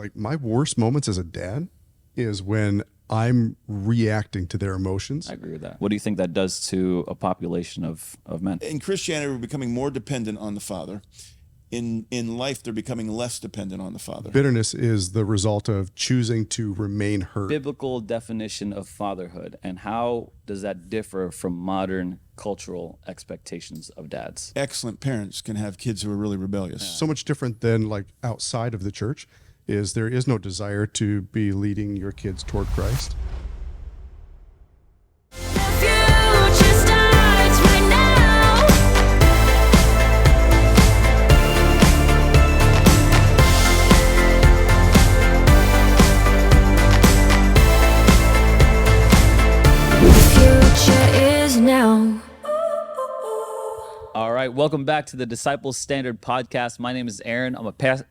Like my worst moments as a dad is when I'm reacting to their emotions. I agree with that. What do you think that does to a population of men? In Christianity, we're becoming more dependent on the father. In life, they're becoming less dependent on the father. Bitterness is the result of choosing to remain hurt. Biblical definition of fatherhood, and how does that differ from modern cultural expectations of dads? Excellent parents can have kids who are really rebellious. So much different than like outside of the church is there is no desire to be leading your kids toward Christ. All right, welcome back to the Disciples Standard Podcast. My name is Aaron. I'm a pastor.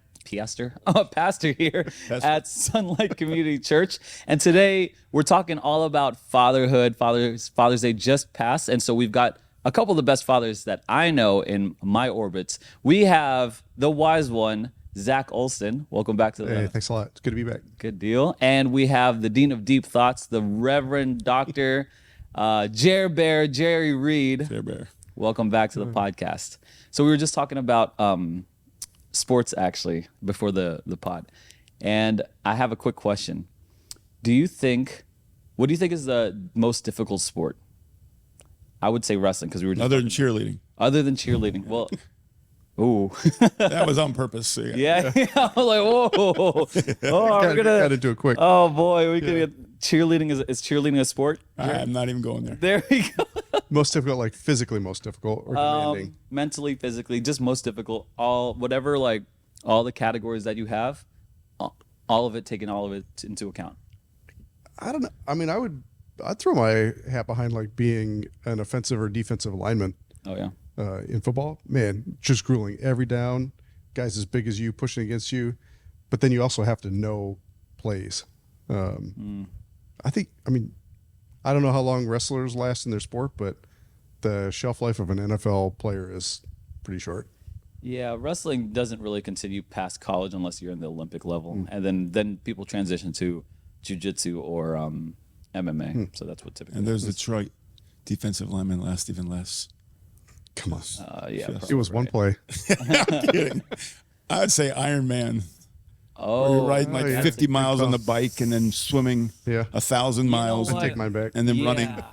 I'm a pastor here at Sunlight Community Church, and today we're talking all about fatherhood. Father's Day just passed, and so we've got a couple of the best fathers that I know in my orbits. We have the wise one, Zach Olson. Welcome back to the. Hey, thanks a lot. It's good to be back. Good deal. And we have the Dean of Deep Thoughts, the Reverend Dr. Jary Reed. Fair bear. Welcome back to the podcast. So we were just talking about sports actually before the pod, and I have a quick question. What do you think is the most difficult sport? I would say wrestling, because we were just Other than cheerleading. Other than cheerleading. Well, ooh. That was on purpose. So Yeah. I was like, whoa. Oh, we're Gotta do it quick. Oh boy, we could get cheerleading. Is cheerleading a sport? I'm not even going there. There we go. Most difficult, like physically most difficult or demanding. Mentally, physically, just most difficult. All the categories that you have, all of it into account. I don't know. I mean, I'd throw my hat behind like being an offensive or defensive lineman. Oh yeah. In football, man, just grueling every down, guys as big as you pushing against you, but then you also have to know plays. I don't know how long wrestlers last in their sport, but the shelf life of an NFL player is pretty short. Yeah, wrestling doesn't really continue past college unless you're in the Olympic level, and then people transition to jiu-jitsu or MMA. So that's what typically. And those Detroit defensive linemen last even less. Come on. Yeah, It was one play. I'm kidding. I would say Iron Man. Oh, Where you're riding like yeah. 50 miles on the bike and then swimming 1,000 miles. what? Take mine back. And then running. Yeah.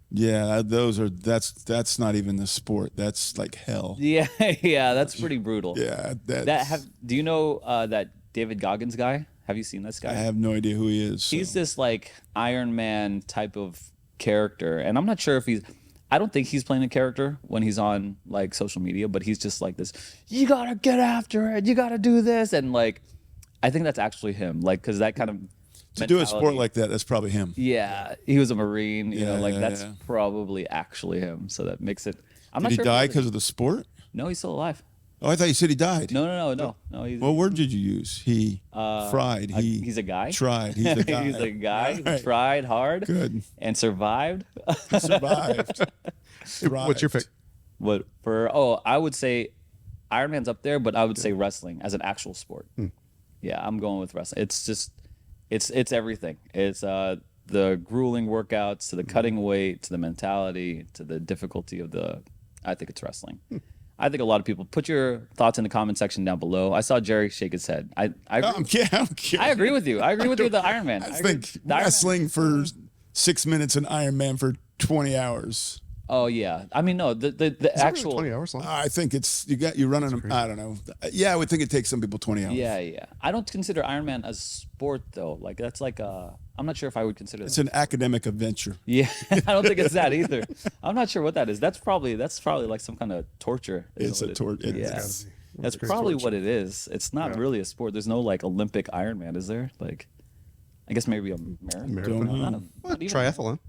Yeah, that's not even the sport. That's like hell. Yeah, that's pretty brutal. Yeah, Do you know that David Goggins guy? Have you seen this guy? I have no idea who he is. He's this like Iron Man type of character, and I'm not sure if I don't think he's playing a character when he's on like social media, but he's just like this, you gotta get after it, you gotta do this, and like I think that's actually him, like, because that kind of to do a sport like that, that's probably him. Yeah, he was a Marine, that's yeah. probably actually him, so that makes it. I'm Did not he sure die because of the sport? No, he's still alive. Oh, I thought you said he died. No. He's, What word did you use? He fried. he's a guy. Tried. He's a guy. He's a guy who Right. tried hard. Good. And survived. Survived. What's your pick? What for? I would say Iron Man's up there, but I would say wrestling as an actual sport. Yeah, I'm going with wrestling. It's just, it's everything. It's the grueling workouts to the cutting weight to the mentality to the difficulty of I think it's wrestling. I think a lot of people put your thoughts in the comment section down below. I saw Jary shake his head. I I'm kidding. I agree with you. I agree with you with the Iron Man. I think wrestling for 6 minutes and Iron Man for 20 hours. Oh yeah. I mean, no, the actual 20 hours long. I think you're running them. I don't know. Yeah, I would think it takes some people 20 hours. Yeah. I don't consider Iron Man a sport though. Like that's like I'm not sure if I would consider It's that. an academic adventure. Yeah, I don't think it's that either. I'm not sure what that is. That's probably like some kind of torture. It's a torture. Yeah. That's probably what it is. It's not really a sport. There's no like Olympic Iron Man, is there? Like, I guess maybe a marathon. What, triathlon.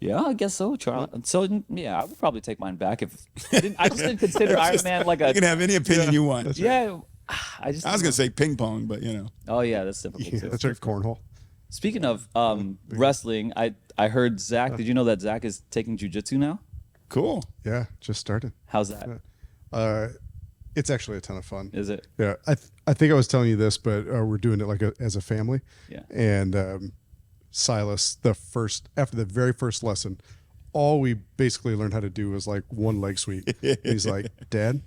Yeah, I guess so. So yeah, I would probably take mine back if I just didn't consider Iron Man like a. You can have any opinion you want. Yeah, I was gonna say ping pong, but you know. Oh yeah, that's difficult too. That's right, cornhole. Speaking of wrestling, I heard Zach. Did you know that Zach is taking jiu-jitsu now? Cool. Yeah, just started. How's that? It's actually a ton of fun. Is it? Yeah, I think I was telling you this, but we're doing it like as a family. Yeah. And Silas, after the very first lesson, all we basically learned how to do was like one leg sweep. And he's like, Dad,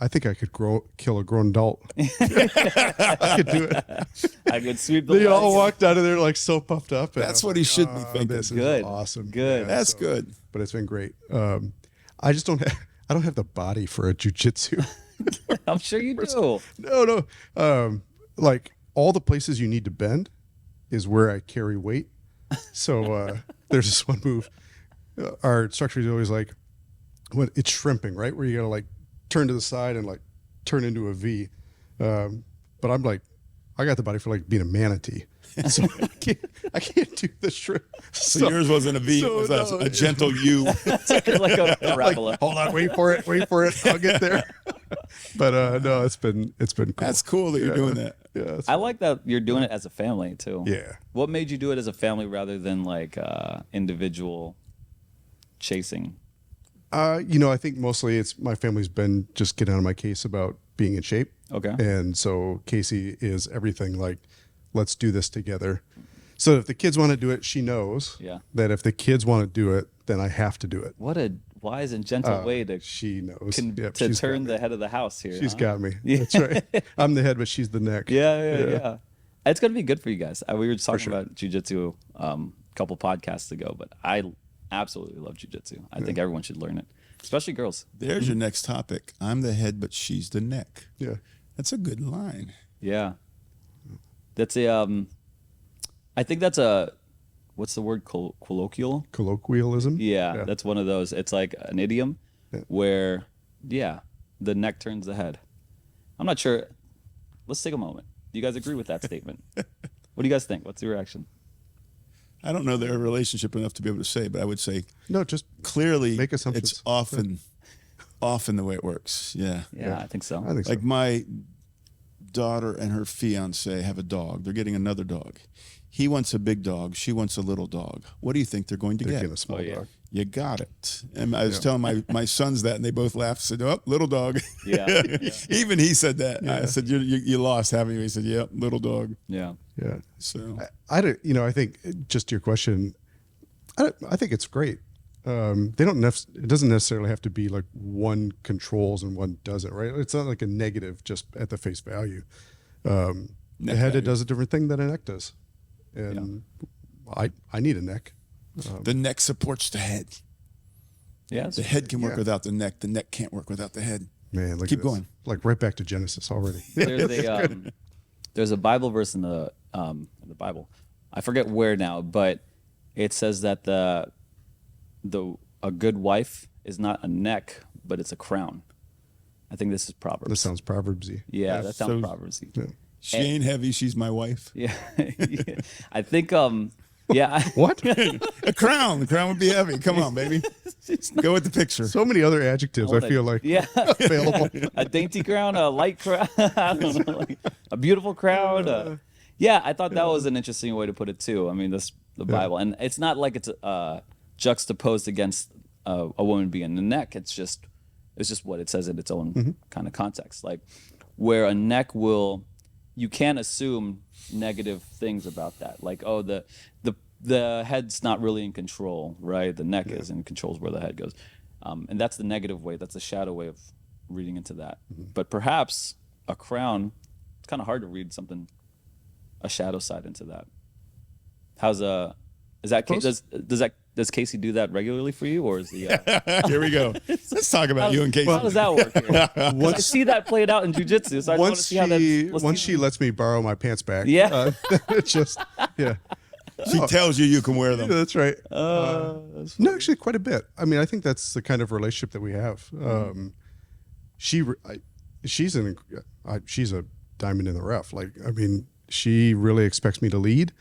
I think I could kill a grown adult. I could do it. I could sweep the They all legs. walked out of there like so puffed up. And That's I was what he like, should be thinking. This is Good. awesome. Good. That's good. But it's been great. I just I don't have the body for a jujitsu. I'm sure you do. No. Like all the places you need to bend is where I carry weight. So there's this one move. Our instructor is always like, when it's shrimping, right? Where you gotta like turn to the side and like turn into a V. But I'm like, I got the body for like being a manatee. So I can't do the shrimp. So yours wasn't a V, it was a gentle U. Like a parabola. Hold on, wait for it. I'll get there. But no, it's been cool. That's cool that you're doing that. Yeah, I like that you're doing it as a family too. yeah. What made you do it as a family rather than like individual chasing? I think mostly it's my family's been just getting on my case about being in shape. Okay. And so Casey is everything like, let's do this together. So if the kids want to do it, she knows that if the kids want to do it, then I have to do it. What a wise and gentle way to She knows. Yep, to she's got turn me. the head of the house here. She's huh? got me. Yeah. That's right. I'm the head, but she's the neck. Yeah. It's gonna be good for you guys. We were just talking sure. about jujitsu a couple podcasts ago, but I absolutely love jujitsu. I think everyone should learn it, especially girls. There's your next topic. I'm the head, but she's the neck. Yeah. That's a good line. Yeah, that's a. I think that's a. What's the word? Colloquial. Colloquialism. Yeah, that's one of those. It's like an idiom where, the neck turns the head. I'm not sure. Let's take a moment. Do you guys agree with that statement? What do you guys think? What's your reaction? I don't know their relationship enough to be able to say, but I would say No, just clearly Make assumptions. it's often the way it works. Yeah. Yeah, I think so. I think so. Like my daughter and her fiance have a dog. They're getting another dog. He wants a big dog. She wants a little dog. What do you think they're going to They're get? getting a small dog. You got it. And I was telling my sons that, and they both laughed. Said, "Oh, little dog." Yeah. Even he said that. I said, "You lost, haven't you?" He said, "Yep, little dog." Yeah. Yeah. So I don't. I think just to your question, I think it's great. They don't. It doesn't necessarily have to be like one controls and one doesn't. Right? It's not like a negative just at the face value. The head it does a different thing than a neck does, and I need a neck. the neck supports the head. Yeah. The head can work Yeah. without the neck. The neck can't work without the head. Man, look Keep at this. going. Like right back to Genesis already. There's a Bible verse in the Bible. I forget where now, but it says that a good wife is not a neck, but it's a crown. I think this is Proverbs. This sounds proverbsy. Yeah, that sounds so- Proverbsy. Yeah. She ain't heavy. She's my wife. Yeah. I think yeah. What? A crown. The crown would be heavy. Come on, baby. Go with the picture. So many other adjectives. I feel like Yeah. available. A dainty crown, a light crown, I don't know, like a beautiful crown. Yeah, I thought that was an interesting way to put it too. I mean, the Bible, and it's not like it's juxtaposed against a woman being the neck. It's just what it says in its own kind of context. Like where a neck you can't assume negative things about that. Like, oh, the head's not really in control, right? The neck is and controls where the head goes. And that's the negative way. That's the shadow way of reading into that. But perhaps a crown, it's kind of hard to read a shadow side into that. Does Casey do that regularly for you, or is he? Here we go. Let's talk about you and Casey. How does that work? Here? 'Cause I see that played out in jujitsu, so I just want to see how that's. Once she lets me borrow my pants back, Yeah. it's just She tells you can wear them. that's right. No, actually, quite a bit. I mean, I think that's the kind of relationship that we have. She's a diamond in the rough. Like, I mean, she really expects me to lead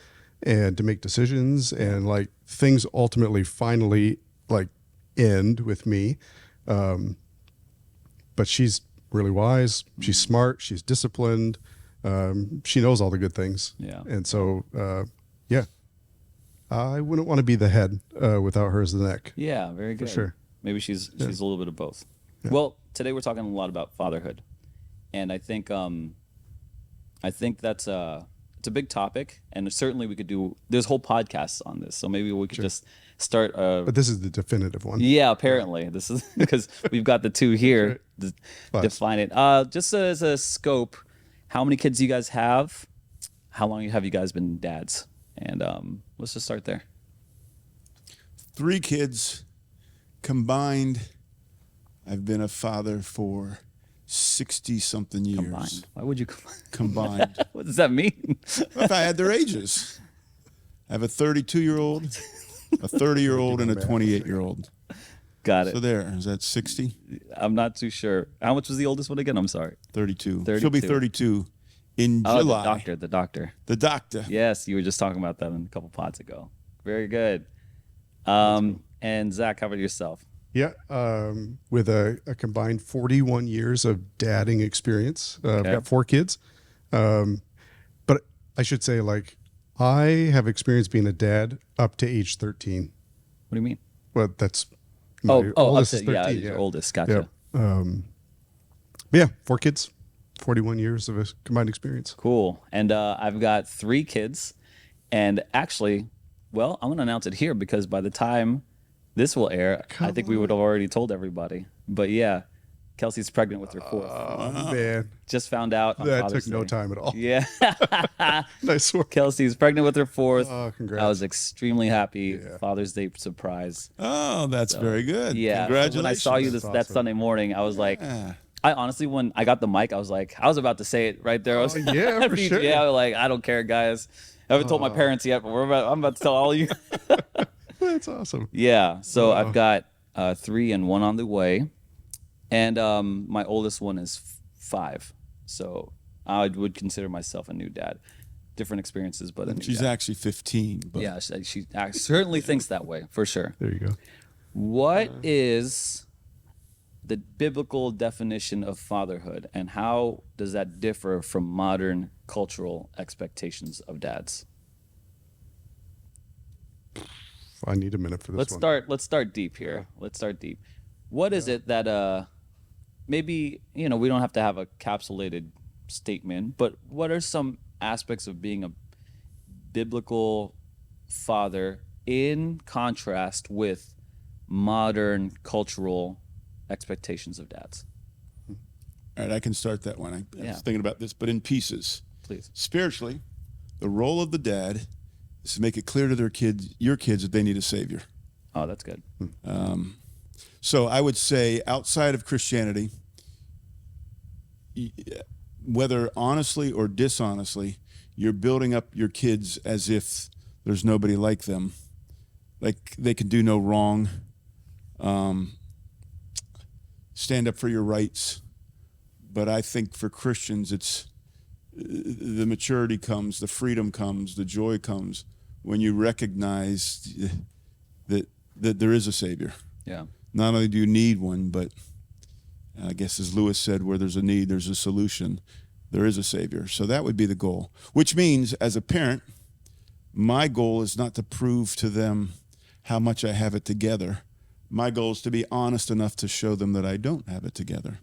and to make decisions, and like things ultimately, finally, like end with me. But she's really wise. She's smart. She's disciplined. She knows all the good things. Yeah. And so, I wouldn't want to be the head without her as the neck. Yeah, very good. sure. Maybe she's a little bit of both. Well, today we're talking a lot about fatherhood, and I think that's it's a big topic, and certainly we could do. There's whole podcasts on this, so maybe we could just start. But this is the definitive one. Yeah, apparently this is because we've got the two here. Define it. Just as a scope, how many kids do you guys have? How long have you guys been dads? And let's just start there. 3 kids combined. I've been a father for 60-something years. Combined. Why would you Combined. What does that mean? If I had their ages. I have a 32-year-old, a 30-year-old, and a 28-year-old. Got it. So there, is that 60? I'm not too sure. How much was the oldest one again? I'm sorry. 32. 32. She'll be 32 in July. The doctor. The doctor. Yes, you were just talking about that a couple pods ago. Very good. And Zach, how about yourself? Yeah, with a combined 41 years of dadding experience. I've got 4 kids. But I should say, like, I have experience being a dad up to age 13. What do you mean? Well, that's oldest is 13. your oldest. Gotcha. But yeah, 4 kids, 41 years of a combined experience. Cool. And I've got 3 kids. And actually, well, I'm going to announce it here because by the time this will air, I think we would have already told everybody. But yeah, Kelsey's pregnant with her 4th. Oh, man. Just found out on That Father's took no Day. time at all. Yeah. Nice work. Kelsey's pregnant with her 4th. Oh, congrats. I was extremely happy. Yeah. Father's Day surprise. Oh, that's very good. Yeah. Congratulations. When I saw you That's that awesome. Sunday morning, I was like, Yeah. I honestly, when I got the mic, I was about to say it right there. I was, yeah, for sure. Yeah, like, I don't care, guys. I haven't told my parents yet, but I'm about to tell all you. That's awesome. Yeah. So I've got 3 and 1 on the way. And my oldest one is 5. So I would consider myself a new dad. Different experiences, but a new She's dad. actually 15. But Yeah, she certainly thinks that way, for sure. There you go. What is the biblical definition of fatherhood, and how does that differ from modern cultural expectations of dads? I need a minute for this one. Let's start deep here. Let's start deep. What is it that maybe, we don't have to have a capsulated statement, but what are some aspects of being a biblical father in contrast with modern cultural expectations of dads? all right, I can start that one. I Yeah. was thinking about this, but in pieces. Please. Spiritually, the role of the dad is to make it clear to your kids, that they need a savior. Oh, that's good. So I would say outside of Christianity, whether honestly or dishonestly, you're building up your kids as if there's nobody like them, like they can do no wrong, stand up for your rights. But I think for Christians, it's the maturity comes, the freedom comes, the joy comes when you recognize that there is a Savior. Yeah. Not only do you need one, but I guess as Lewis said, where there's a need, there's a solution. There is a Savior. So that would be the goal, which means as a parent, my goal is not to prove to them how much I have it together. My goal is to be honest enough to show them that I don't have it together.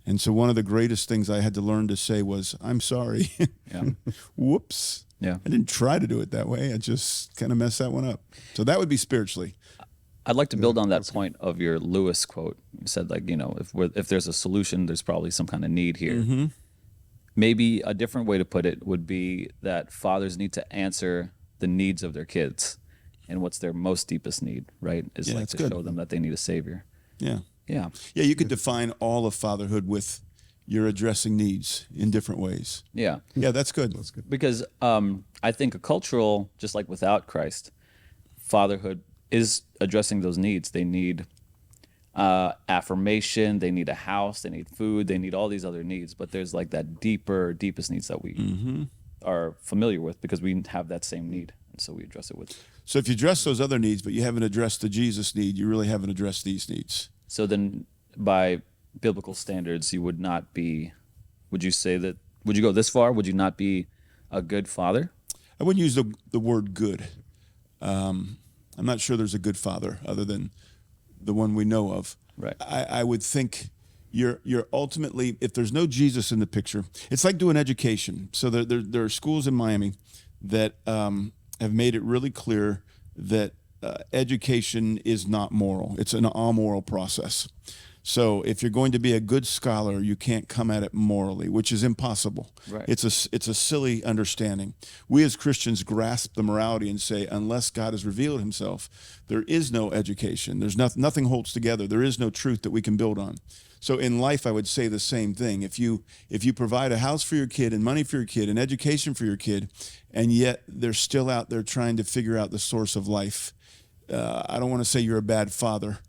And so one of the greatest things I had to learn to say was, I'm sorry. Yeah. Whoops. Yeah. I didn't try to do it that way. I just kind of messed that one up. So that would be spiritually. I'd like to build on that point of your Lewis quote. You said, like, if there's a solution, there's probably some kind of need here. Maybe a different way to put it would be that fathers need to answer the needs of their kids, and what's their most deepest need, right? Is Yeah, like that's to good. show them that they need a savior. Yeah. Yeah. Yeah, you could define all of fatherhood with you're addressing needs in different ways. Yeah. Yeah, that's good. Because I think a cultural, just like without Christ, fatherhood is addressing those needs. They need affirmation, they need a house, they need food, they need all these other needs. But there's like that deepest needs that we are familiar with because we have that same need. And so we address it with. So if you address those other needs, but you haven't addressed the Jesus need, you really haven't addressed these needs. So then by biblical standards, you would not be, would you say that, would you go this far? Would you not be a good father? I wouldn't use the word good. I'm not sure there's a good father other than the one we know of. Right. I would think you're ultimately, if there's no Jesus in the picture, it's like doing education. So there are schools in Miami that have made it really clear that education is not moral. It's an amoral process. So if you're going to be a good scholar, you can't come at it morally, which is impossible. Right. It's a silly understanding. We as Christians grasp the morality and say, unless God has revealed himself, there is no education. There's nothing holds together. There is no truth that we can build on. So in life, I would say the same thing. If you provide a house for your kid and money for your kid and education for your kid, and yet they're still out there trying to figure out the source of life, I don't want to say you're a bad father,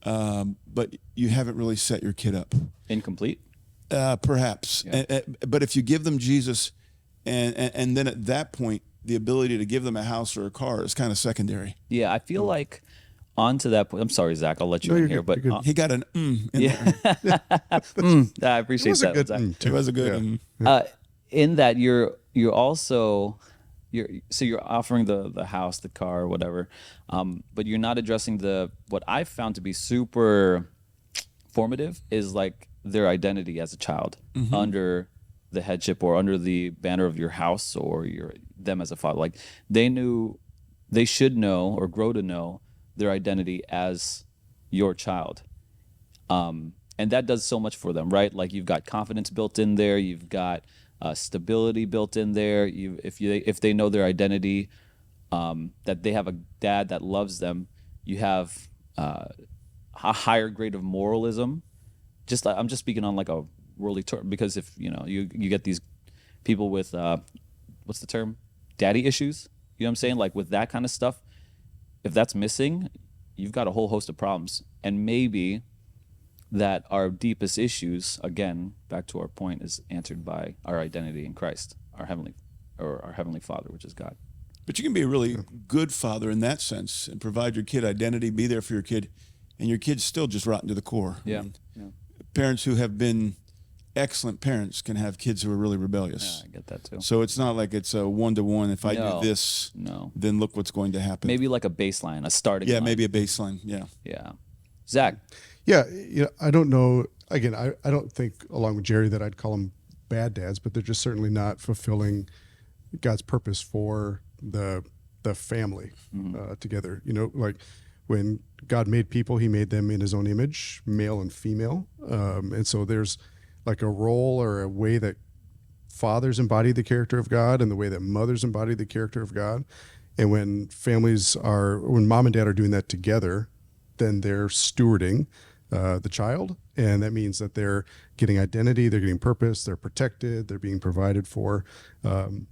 but you haven't really set your kid up. Incomplete? Perhaps. Yeah. But if you give them Jesus, and then at that point, the ability to give them a house or a car is kind of secondary. Yeah, I feel like on to that point. I'm sorry, Zach. I'll let you in here, but He got an in yeah, I appreciate It was a that. good Zach. there. It was a good In that you're also you're offering the house, the car, whatever, but you're not addressing what I found to be super formative is like their identity as a child under the headship or under the banner of your house or them as a father. Like they should know or grow to know their identity as your child. And that does so much for them, right? Like you've got confidence built in there, you've got stability built in there. If they know their identity, that they have a dad that loves them, you have a higher grade of moralism. I'm just speaking on like a worldly term, because if you get these people with what's the term, daddy issues. You know what I'm saying? Like with that kind of stuff, if that's missing, you've got a whole host of problems. And maybe that our deepest issues, again, back to our point, is answered by our identity in Christ, our heavenly Father, which is God. But you can be a really good father in that sense and provide your kid identity, be there for your kid, and your kid's still just rotten to the core. Yeah. I mean, parents who have been excellent parents can have kids who are really rebellious. Yeah, I get that too. So it's not like it's a one-to-one. If I do this, then look what's going to happen. Maybe like a baseline, a starting line. Maybe a baseline. Yeah. Yeah. Zach. Yeah, I don't know. Again, I don't think, along with Jary, that I'd call them bad dads, but they're just certainly not fulfilling God's purpose for the family together. Like when God made people, he made them in his own image, male and female. And so there's like a role or a way that fathers embody the character of God and the way that mothers embody the character of God. And when when mom and dad are doing that together, then they're stewarding the child. And that means that they're getting identity, they're getting purpose, they're protected, they're being provided for. Again,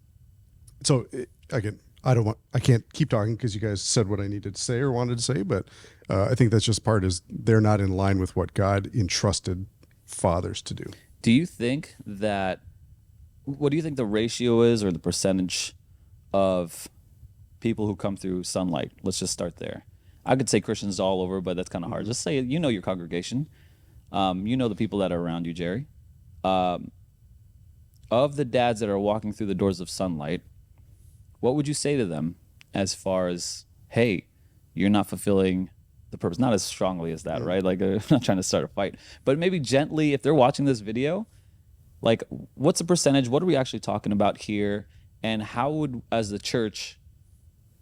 I can't keep talking because you guys said what I needed to say or wanted to say, but I think that's just is they're not in line with what God entrusted fathers to do. Do you think what do you think the ratio is, or the percentage of people who come through Sunlight? Let's just start there. I could say Christians all over, but that's kind of hard. Just say, your congregation. The people that are around you, Jary. Of the dads that are walking through the doors of Sunlight, what would you say to them as far as, hey, you're not fulfilling the purpose? Not as strongly as that, right? Like, I'm not trying to start a fight, but maybe gently, if they're watching this video, like, what's the percentage? What are we actually talking about here? And how would, as the church,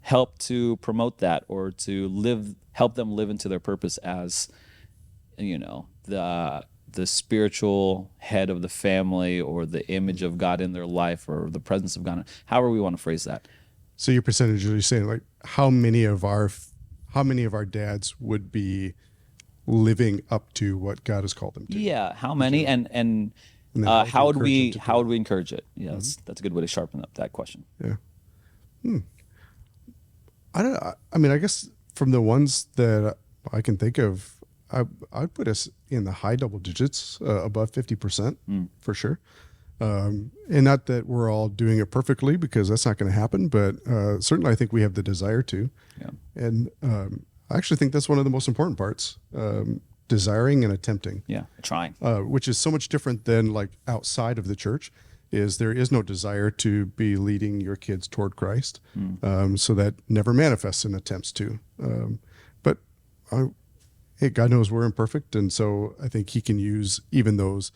help to promote that, or to help them live into their purpose as, the spiritual head of the family, or the image of God in their life, or the presence of God? However we want to phrase that. So your percentage, are you saying like how many of our dads would be living up to what God has called them to? Yeah, how many, and how would we encourage it? Yeah, that's a good way to sharpen up that question. Yeah. I don't know. I mean, I guess from the ones that I can think of, I'd put us in the high double digits, above 50% for sure. And not that we're all doing it perfectly, because that's not going to happen, but certainly I think we have the desire to. Yeah. And I actually think that's one of the most important parts, desiring and attempting. Yeah, trying. Which is so much different than like outside of the church. There is no desire to be leading your kids toward Christ. So that never manifests in attempts to. But hey, God knows we're imperfect, and so I think He can use even those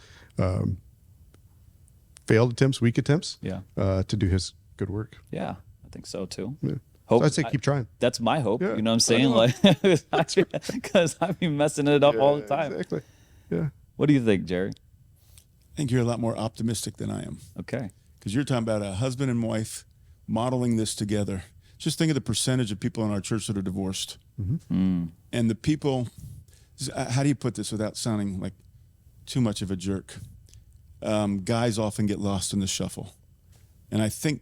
failed attempts, weak attempts, Yeah. to do His good work. Yeah, I think so too. Yeah. Hope. So I'd say keep trying. That's my hope. Yeah, You know what I'm I saying? know. Like, because I be messing it up all the time. Exactly. Yeah. What do you think, Jerry? I think you're a lot more optimistic than I am, Okay. because you're talking about a husband and wife modeling this together. Just think of the percentage of people in our church that are divorced. Mm. And the people, how do you put this without sounding like too much of a jerk? Guys often get lost in the shuffle. And I think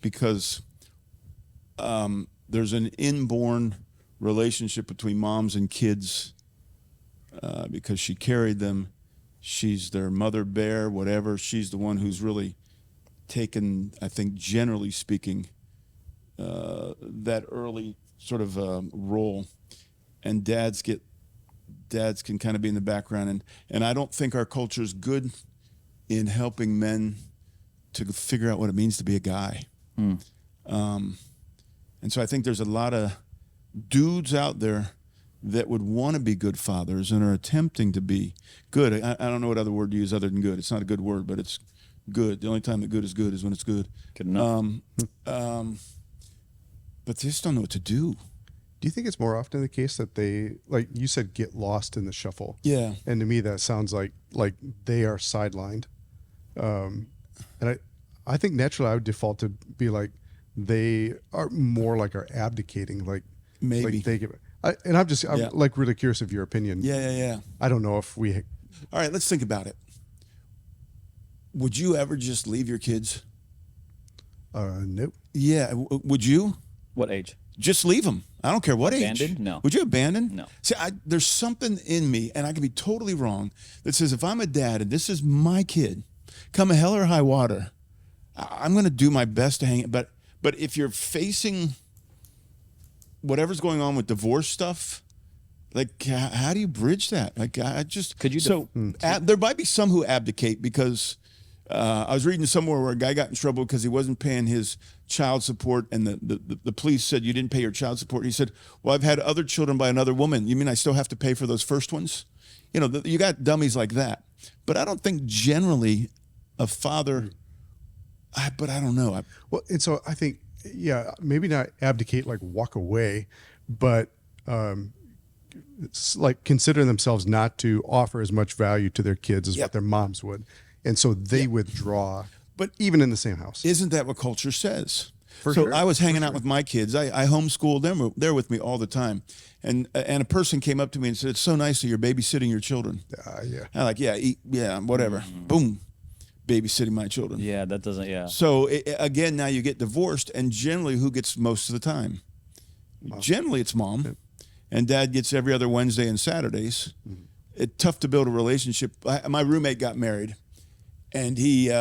because there's an inborn relationship between moms and kids, because she carried them, she's their mother bear, whatever. She's the one who's really taken, I think, generally speaking, that early sort of role. And dads can kind of be in the background. And I don't think our culture is good in helping men to figure out what it means to be a guy. And so I think there's a lot of dudes out there that would want to be good fathers and are attempting to be good. I don't know what other word to use other than good. It's not a good word, but it's good. The only time that good is when it's good. Good enough. But they just don't know what to do. Do you think it's more often the case that they, like you said, get lost in the shuffle? Yeah. And to me, that sounds like they are sidelined. And I think naturally I would default to be like they are more like are abdicating, like Maybe. like they give. I'm Yeah. like really curious of your opinion. Yeah. I don't know if we. All right, let's think about it. Would you ever just leave your kids? Nope. Yeah. Would you? What age? Just leave them. I don't care what age. Abandoned? No. Would you abandon? No. See, there's something in me, and I could be totally wrong, that says if I'm a dad and this is my kid, come hell or high water, I'm going to do my best to hang it. But if you're facing whatever's going on with divorce stuff, like how do you bridge that? Like I just Could you there might be some who abdicate because I was reading somewhere where a guy got in trouble because he wasn't paying his child support, and the police said, you didn't pay your child support. He said, well, I've had other children by another woman. You mean I still have to pay for those first ones? You know, you got dummies like that. But I don't think generally a father, but I don't know. Well, and so I think, yeah, maybe not abdicate, like walk away, but it's like consider themselves not to offer as much value to their kids as what their moms would. And so they withdraw, but even in the same house. Isn't that what culture says? For so sure. I was hanging out with my kids. I homeschooled them. They're with me all the time. And a person came up to me and said, it's so nice that you're babysitting your children. Yeah. I'm like, yeah, whatever. Boom, babysitting my children. Yeah, that doesn't. Yeah. So again, now you get divorced, and generally, who gets most of the time? Mom. Generally, it's mom, and dad gets every other Wednesday and Saturdays. It's tough to build a relationship. My roommate got married, and he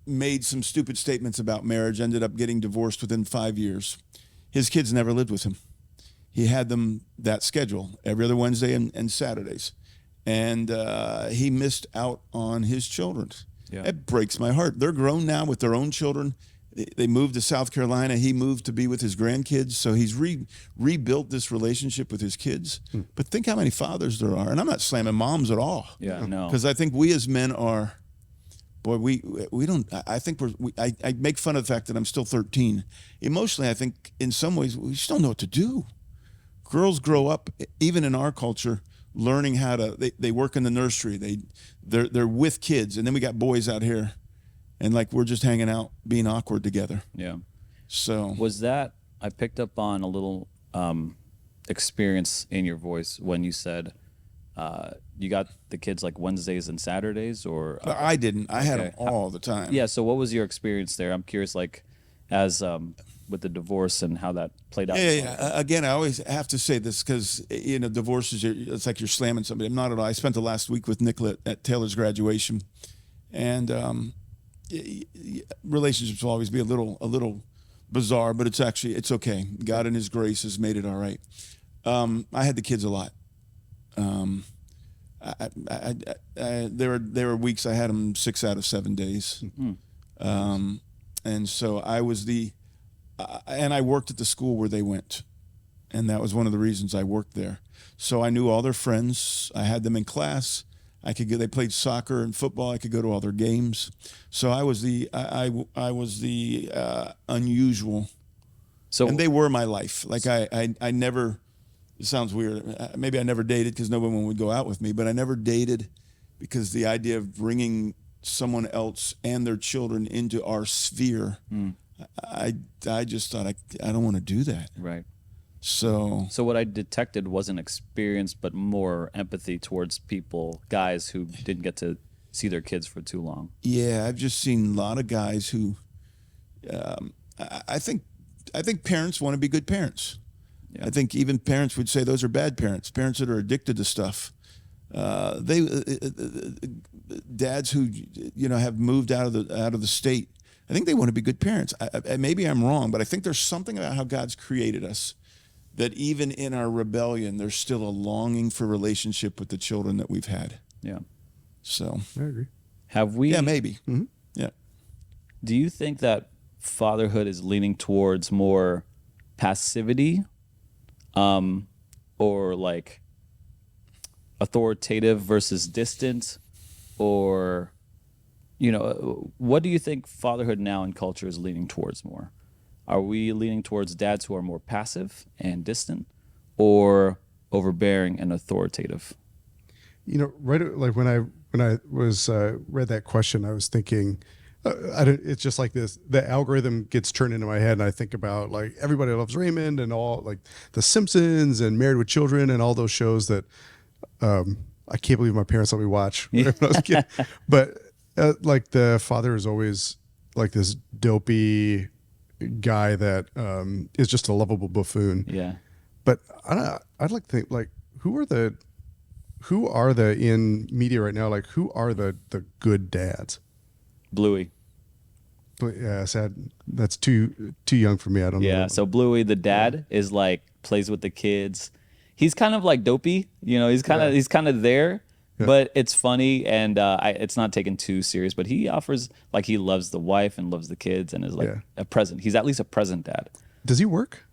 made some stupid statements about marriage. Ended up getting divorced within 5 years. His kids never lived with him. He had them that schedule every other Wednesday and Saturdays, and he missed out on his children. Yeah. It breaks my heart. They're grown now with their own children. They moved to South Carolina. He moved to be with his grandkids. So he's rebuilt this relationship with his kids. But think how many fathers there are. And I'm not slamming moms at all. Yeah, no. Because I think we as men are, boy, we don't, I think I make fun of the fact that I'm still 13. Emotionally, I think in some ways we just don't know what to do. Girls grow up, even in our culture, learning how to, they work in the nursery. They're with kids. And then we got boys out here. And like we're just hanging out, being awkward together. Yeah. So Was that, I picked up on a little experience in your voice when you said you got the kids like Wednesdays and Saturdays, or? I didn't. I had them okay. all the time. Yeah. So what was your experience there? I'm curious, like, as with the divorce and how that played out. Yeah. Again, I always have to say this because, divorce is, it's like you're slamming somebody. I'm not at all. I spent the last week with Nicola at Taylor's graduation, and relationships will always be a little bizarre, but it's okay. God in His grace has made it all right. I had the kids a lot. There were weeks I had them 6 out of 7 days, and so I was and I worked at the school where they went, and that was one of the reasons I worked there. So I knew all their friends. I had them in class. They played soccer and football. I could go to all their games. So I was the unusual. So And they were my life. Like I never, it sounds weird. Maybe I never dated because no one would go out with me, but I never dated because the idea of bringing someone else and their children into our sphere, I just thought I don't want to do that. right. So So what I detected wasn't experience, but more empathy towards people, guys who didn't get to see their kids for too long. yeah, I've just seen a lot of guys who, I think parents want to be good parents. Yeah. I think even parents would say those are bad parents. Parents that are addicted to stuff. Dads who have moved out of the state. I think they want to be good parents. Maybe I'm wrong, but I think there's something about how God's created us that even in our rebellion, there's still a longing for relationship with the children that we've had. Yeah. So I agree. Have we? yeah, maybe. Mm-hmm. Yeah. Do you think that fatherhood is leaning towards more passivity, or like authoritative versus distant, or what do you think fatherhood now in culture is leaning towards more? Are we leaning towards dads who are more passive and distant, or overbearing and authoritative? Right, like when I was read that question, I was thinking, it's just like this. The algorithm gets turned into my head, and I think about like Everybody Loves Raymond and all like The Simpsons and Married with Children and all those shows that I can't believe my parents let me watch when I was a kid. But like the father is always like this dopey guy that is just a lovable buffoon. Yeah. But I'd like to think like who are the in media right now? Like who are the good dads? Bluey. But yeah, sad. That's too young for me. I don't know. Yeah. So Bluey, the dad, is like plays with the kids. He's kind of like dopey. He's kind of there, but it's funny and it's not taken too serious. But he offers like he loves the wife and loves the kids and is like a present. He's at least a present dad. Does he work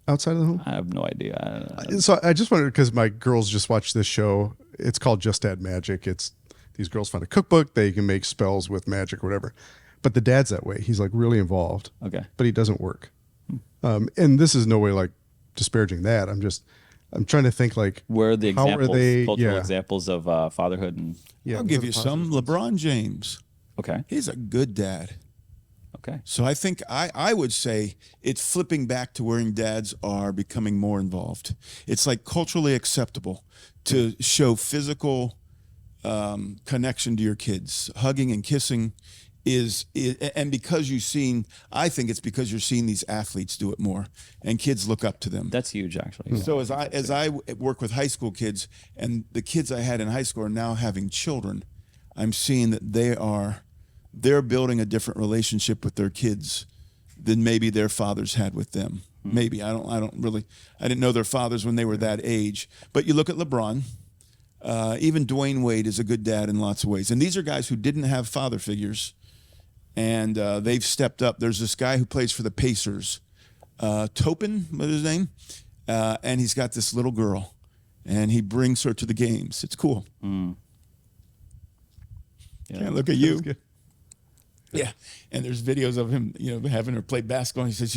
outside of the home? I have no idea. I don't know. So I just wondered because my girls just watched this show. It's called Just Add Magic. It's these girls find a cookbook. They can make spells with magic or whatever. But the dad's that way. He's like really involved. Okay. But he doesn't work. And this is no way like disparaging that. I'm trying to think like Where are the how examples, are they, cultural examples of fatherhood and I'll give you some. LeBron James. okay. He's a good dad. Okay. So I think I would say it's flipping back to where dads are becoming more involved. It's like culturally acceptable to show physical connection to your kids. Hugging and kissing and because I think it's because you're seeing these athletes do it more and kids look up to them. That's huge actually. So as I work with high school kids and the kids I had in high school are now having children, I'm seeing that they're building a different relationship with their kids than maybe their fathers had with them. Maybe I didn't know their fathers when they were that age. But you look at LeBron, even Dwayne Wade is a good dad in lots of ways. And these are guys who didn't have father figures, and they've stepped up. There's this guy who plays for the Pacers, Topin, what's his name? And he's got this little girl, and he brings her to the games. It's cool. Yeah. Can't look at you. Yeah, and there's videos of him, having her play basketball. He says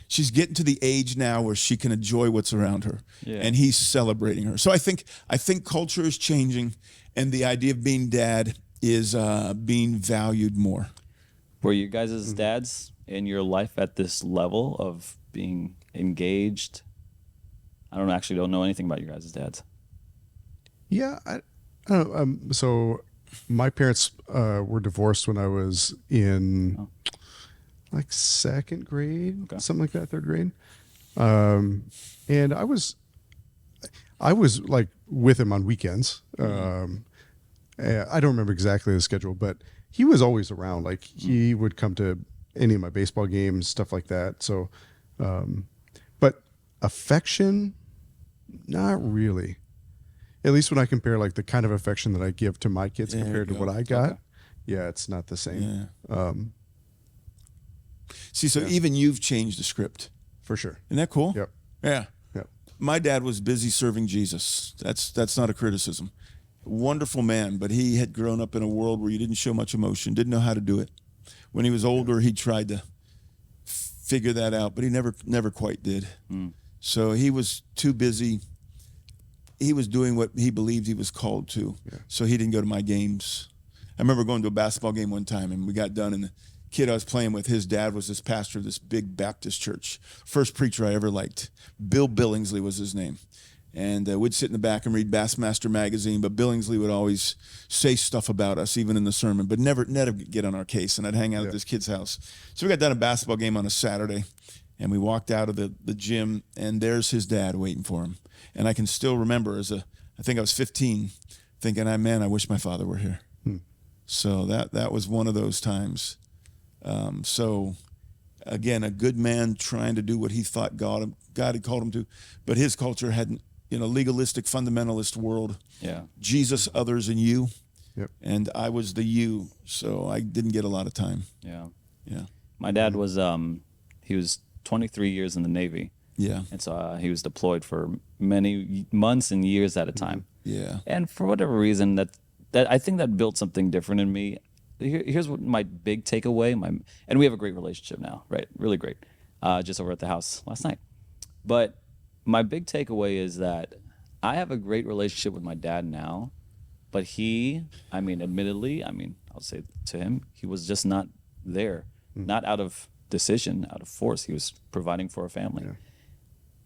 she's getting to the age now where she can enjoy what's around her, and he's celebrating her. So I think culture is changing, and the idea of being dad is being valued more. Were you guys as dads in your life at this level of being engaged? I don't know anything about you guys as dads. Yeah, I don't know. So my parents were divorced when I was in like second grade, something like that, third grade. And I was like with him on weekends. I don't remember exactly the schedule, but he was always around. Like he would come to any of my baseball games, stuff like that. So, but affection, not really. At least when I compare like the kind of affection that I give to my kids compared to what I got, it's not the same. Yeah. See, so even you've changed the script. For sure. Isn't that cool? Yep. Yeah. Yep. My dad was busy serving Jesus. That's not a criticism. Wonderful man, but he had grown up in a world where you didn't show much emotion, didn't know how to do it. When he was older, he tried to figure that out, but he never quite did. So he was too busy. He was doing what he believed he was called to. So he didn't go to my games. I remember going to a basketball game one time, and we got done, and the kid I was playing with, his dad was this pastor of this big Baptist church. First preacher I ever liked. Bill Billingsley was his name. And we'd sit in the back and read Bassmaster magazine, but Billingsley would always say stuff about us, even in the sermon, but never get on our case. And I'd hang out at this kid's house. So we got done a basketball game on a Saturday, and we walked out of the gym, and there's his dad waiting for him. And I can still remember I think I was 15, thinking, man, I wish my father were here. So that was one of those times. So again, a good man trying to do what he thought God had called him to, but his culture hadn't, legalistic fundamentalist world. Yeah. Jesus, others, and you. Yep. And I was the you, so I didn't get a lot of time. Yeah. Yeah. My dad was he was 23 years in the Navy. Yeah. And so he was deployed for many months and years at a time. Yeah. And for whatever reason, that I think that built something different in me. Here's what my big takeaway. And we have a great relationship now, right? Really great. Just over at the house last night. But my big takeaway is that I have a great relationship with my dad now. But admittedly, I'll say to him, he was just not there. Not out of decision, out of force. He was providing for a family. Yeah.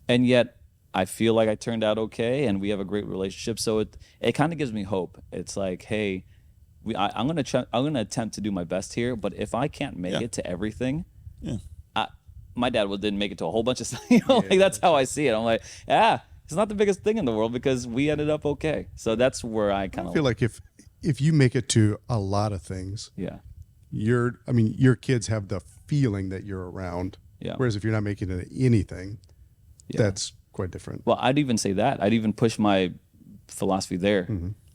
And yet, I feel like I turned out okay, and we have a great relationship. So it kind of gives me hope. It's like, hey, I'm gonna attempt to do my best here, but if I can't make it to everything, my dad didn't make it to a whole bunch of stuff. Like that's how I see it. I'm like, it's not the biggest thing in the world because we ended up okay. So that's where I kind of feel like if you make it to a lot of things, your kids have the feeling that you're around. Yeah. Whereas if you're not making it to anything, that's quite different. Well, I'd even say that. I'd even push my philosophy there.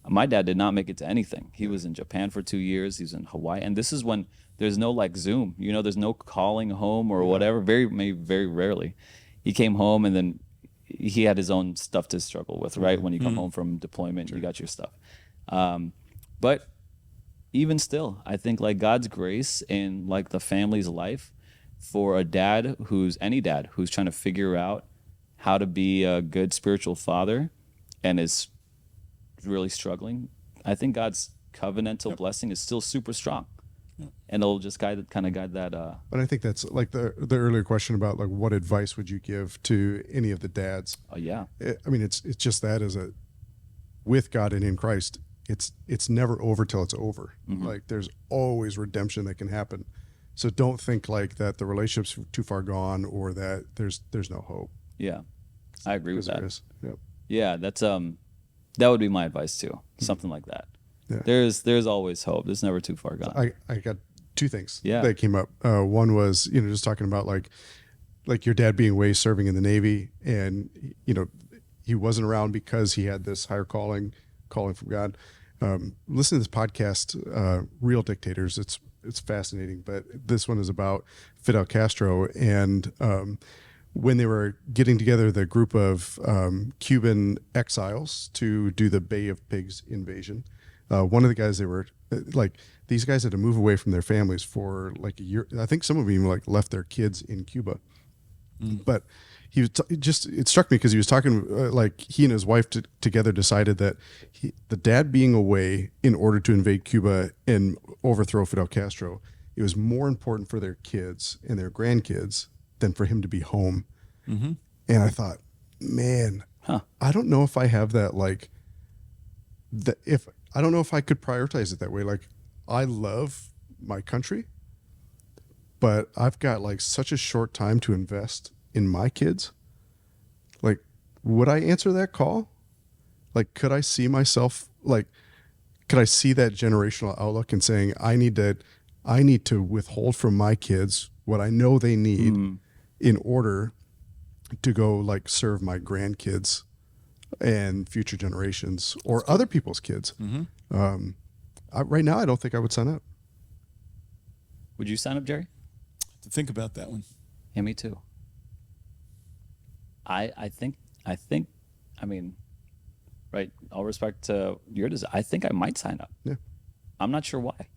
My dad did not make it to anything. He was in Japan for 2 years. He was in Hawaii. And this is when there's no like Zoom, there's no calling home or whatever, very rarely. He came home and then he had his own stuff to struggle with, right? When you come home from deployment, you got your stuff. But even still, I think like God's grace in like the family's life for any dad who's trying to figure out how to be a good spiritual father and is really struggling, I think God's covenantal blessing is still super strong. And it'll just guide that. But I think that's like the earlier question about like what advice would you give to any of the dads? Oh yeah. It's just that with God and in Christ, it's never over till it's over. Like there's always redemption that can happen. So don't think like that the relationship's too far gone or that there's no hope. Yeah, I agree with that. Yep. Yeah, that's that would be my advice too. Something like that. Yeah. There's always hope. It's never too far gone. I got two things that came up. One was just talking about like your dad being away serving in the Navy, and he wasn't around because he had this higher calling from God. Listen to this podcast, Real Dictators. It's fascinating, but this one is about Fidel Castro and when they were getting together the group of Cuban exiles to do the Bay of Pigs invasion. One of the guys, they were these guys had to move away from their families for like a year. I think some of them even like left their kids in Cuba. But he was it struck me because he was talking like he and his wife together decided that the dad being away in order to invade Cuba and overthrow Fidel Castro, it was more important for their kids and their grandkids than for him to be home. And I thought, man, I don't know if I have that I don't know if I could prioritize it that way. Like, I love my country, but I've got like such a short time to invest in my kids. Like, would I answer that call? Like, could I see myself, could I see that generational outlook and saying, I need to withhold from my kids what I know they need in order to go serve my grandkids and future generations or other people's kids. Right now, I don't think I would sign up. Would you sign up, Jary? To think about that one. Yeah, me too. I I think, I mean, right, all respect to your design, I think I might sign up. Yeah. I'm not sure why.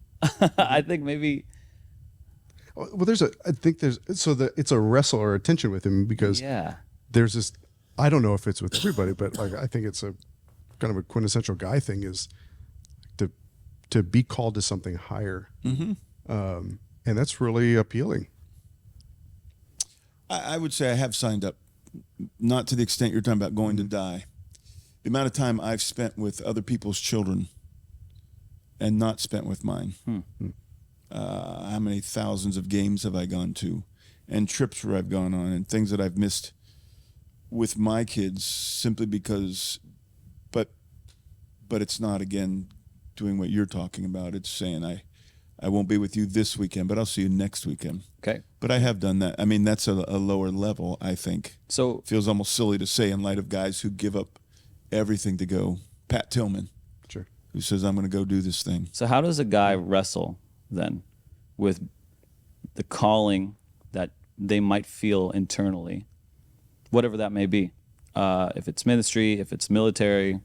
I think maybe, Well, it's a wrestle or a tension with him because yeah. there's this, I don't know if it's with everybody, but like, I think it's a kind of a quintessential guy thing is to be called to something higher. And that's really appealing. I would say I have signed up, not to the extent you're talking about going to die. The amount of time I've spent with other people's children and not spent with mine. How many thousands of games have I gone to, and trips where I've gone on, and things that I've missed with my kids simply because, but it's not, again, doing what you're talking about. It's saying I won't be with you this weekend, but I'll see you next weekend. Okay. But I have done that. I mean, that's a lower level, I think. So Feels almost silly to say in light of guys who give up everything to go. Pat Tillman, Sure. who says, I'm going to go do this thing. So how does a guy wrestle then with the calling that they might feel internally, whatever that may be, if it's ministry, if it's military,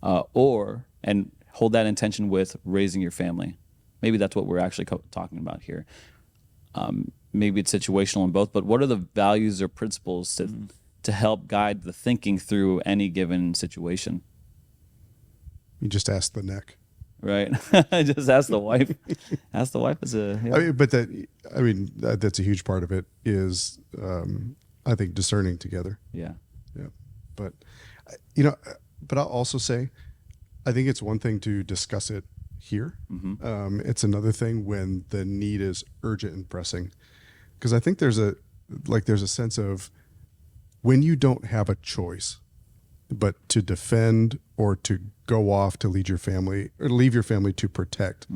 and hold that intention with raising your family? Maybe that's what we're actually talking about here. Maybe it's situational in both, but what are the values or principles to help guide the thinking through any given situation? You just ask the neck. Right. Just ask the wife. Ask the wife as a. Yeah. I mean, that's a huge part of it is, I think, discerning together. Yeah. Yeah. But, but I'll also say, I think it's one thing to discuss it here. It's another thing when the need is urgent and pressing. Because I think there's a sense of when you don't have a choice but to defend or to go off to lead your family or leave your family to protect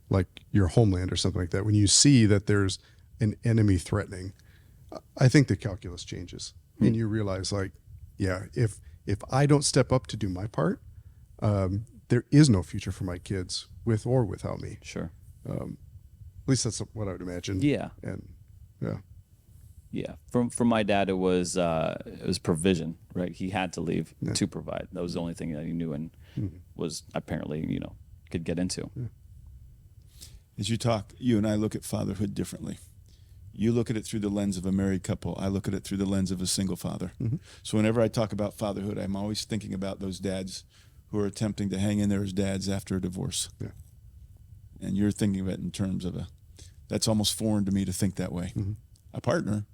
like your homeland or something like that. When you see that there's an enemy threatening, I think the calculus changes and you realize like, yeah, if I don't step up to do my part, there is no future for my kids with or without me. Sure. At least that's what I would imagine. Yeah. And yeah. Yeah. From my dad, it was provision, right? He had to leave to provide. That was the only thing that he knew and was apparently, could get into. Yeah. As you talk, you and I look at fatherhood differently. You look at it through the lens of a married couple. I look at it through the lens of a single father. So whenever I talk about fatherhood, I'm always thinking about those dads who are attempting to hang in there as dads after a divorce. Yeah. And you're thinking of it in terms of that's almost foreign to me to think that way. A partner.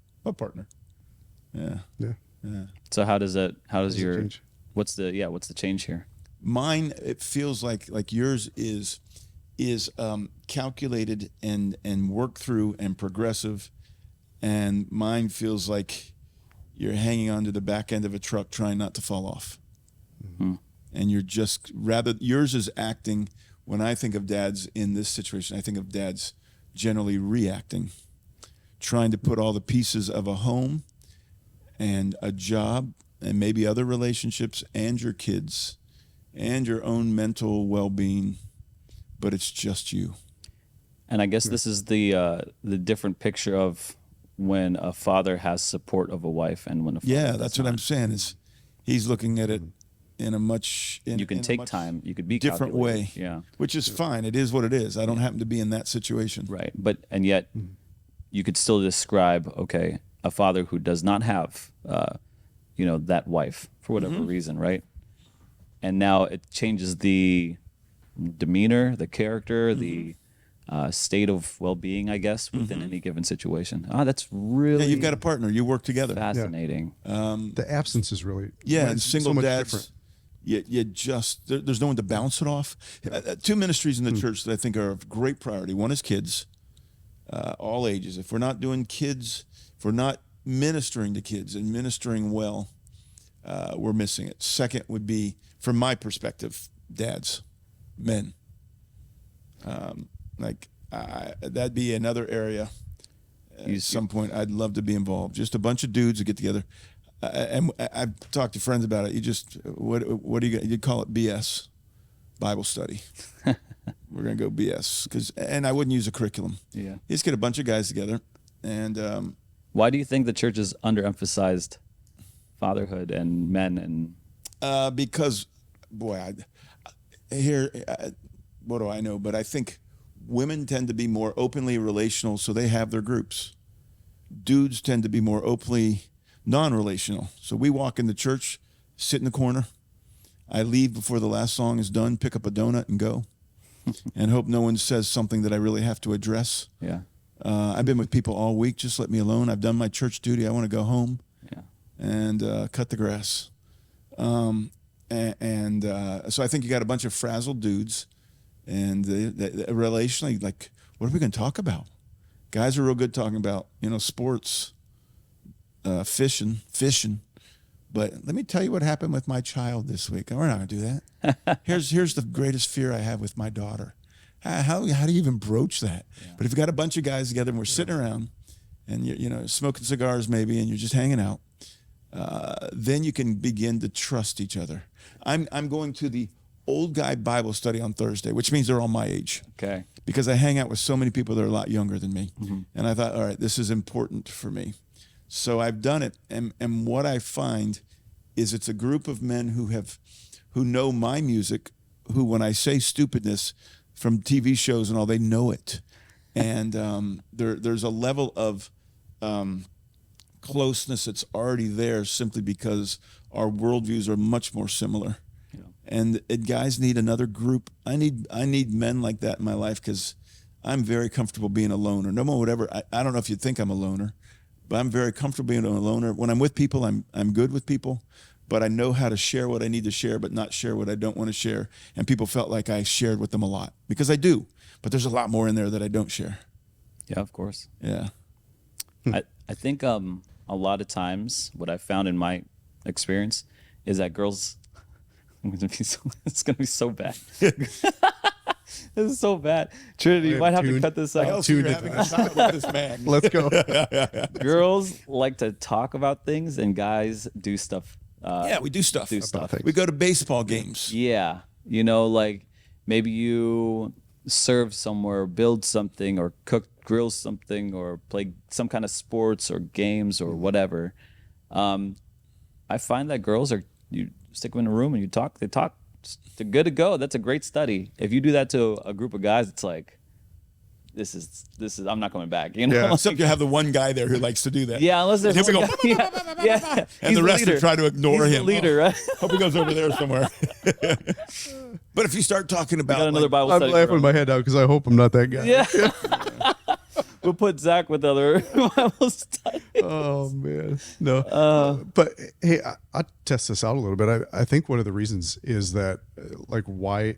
Yeah. Yeah. Yeah. So how does your change? what's the change here? Mine, it feels like yours is calculated and worked through and progressive, and mine feels like you're hanging onto the back end of a truck trying not to fall off. And you're just yours is acting. When I think of dads in this situation, I think of dads generally reacting, trying to put all the pieces of a home and a job and maybe other relationships and your kids and your own mental well-being, but it's just you. And I guess this is the different picture of when a father has support of a wife and when a father that's what I'm saying is he's looking at it in a much you can take time, you could be different calculated. way, yeah, which is fine. It is what it is. I don't happen to be in that situation, right? And yet you could still describe a father who does not have that wife for whatever reason, right? And now it changes the demeanor, the character, the state of well-being, I guess, within any given situation. That's really you've got a partner. You work together. Fascinating. The absence is really and it's single so much dads. different. You just there's no one to bounce it off. Two ministries in the church that I think are of great priority. One is kids, all ages. If we're not doing kids, if we're not ministering to kids and ministering well, we're missing it. Second would be, from my perspective, dads, men. That'd be another area. At some point, I'd love to be involved. Just a bunch of dudes who get together. And I've talked to friends about it. You just, what do you call it? BS, Bible study. We're going to go BS. And I wouldn't use a curriculum. Yeah. You just get a bunch of guys together. And why do you think the church is underemphasized fatherhood and men and Because, boy, what do I know? But I think women tend to be more openly relational, so they have their groups. Dudes tend to be more openly non-relational. So we walk in the church, sit in the corner. I leave before the last song is done, pick up a donut and go, and hope no one says something that I really have to address. yeah. I've been with people all week. Just let me alone. I've done my church duty. I want to go home Yeah. and cut the grass. So I think you got a bunch of frazzled dudes, and relationally, like, what are we going to talk about? Guys are real good talking about, sports, fishing. But let me tell you what happened with my child this week. We're not going to do that. Here's the greatest fear I have with my daughter. How do you even broach that? Yeah. But if you got a bunch of guys together and we're sitting around and you're smoking cigars maybe and you're just hanging out, then you can begin to trust each other. I'm going to the old guy Bible study on Thursday, which means they're all my age. Okay. Because I hang out with so many people that are a lot younger than me. Mm-hmm. And I thought, all right, this is important for me. So I've done it. And what I find is it's a group of men who know my music, who, when I say stupidness from TV shows and all, they know it. And there's a level of closeness that's already there simply because our worldviews are much more similar. Yeah. And guys need another group. I need men like that in my life because I'm very comfortable being a loner. No matter whatever. I don't know if you think I'm a loner, but I'm very comfortable being a loner. When I'm with people, I'm good with people, but I know how to share what I need to share, but not share what I don't want to share. And people felt like I shared with them a lot because I do, but there's a lot more in there that I don't share. Yeah, of course. Yeah. I think a lot of times what I found in my experience is that girls, it's gonna be so bad. This is so bad. Trinity, you might have to cut this out. You're having a child with this man. Let's go. Girls like to talk about things, and guys do stuff. Yeah, we do stuff. Stuff. We go to baseball games. Yeah, like maybe you serve somewhere, build something, or grill something, or play some kind of sports or games or whatever. I find that girls you stick them in a room and they talk. They're good to go. That's a great study. If you do that to a group of guys, it's like, this is. I'm not coming back. Yeah. Except you have the one guy there who likes to do that. Yeah, unless there's one guy, yeah. And the rest are trying to ignore He's him. The leader, right? Hope he goes over there somewhere. But if you start talking about, got another Bible I'm study. laughing my head out because I hope I'm not that guy. Yeah. We'll put Zach with other Bible studies. Oh man, no. But hey, I'll test this out a little bit. I think one of the reasons is that, like, why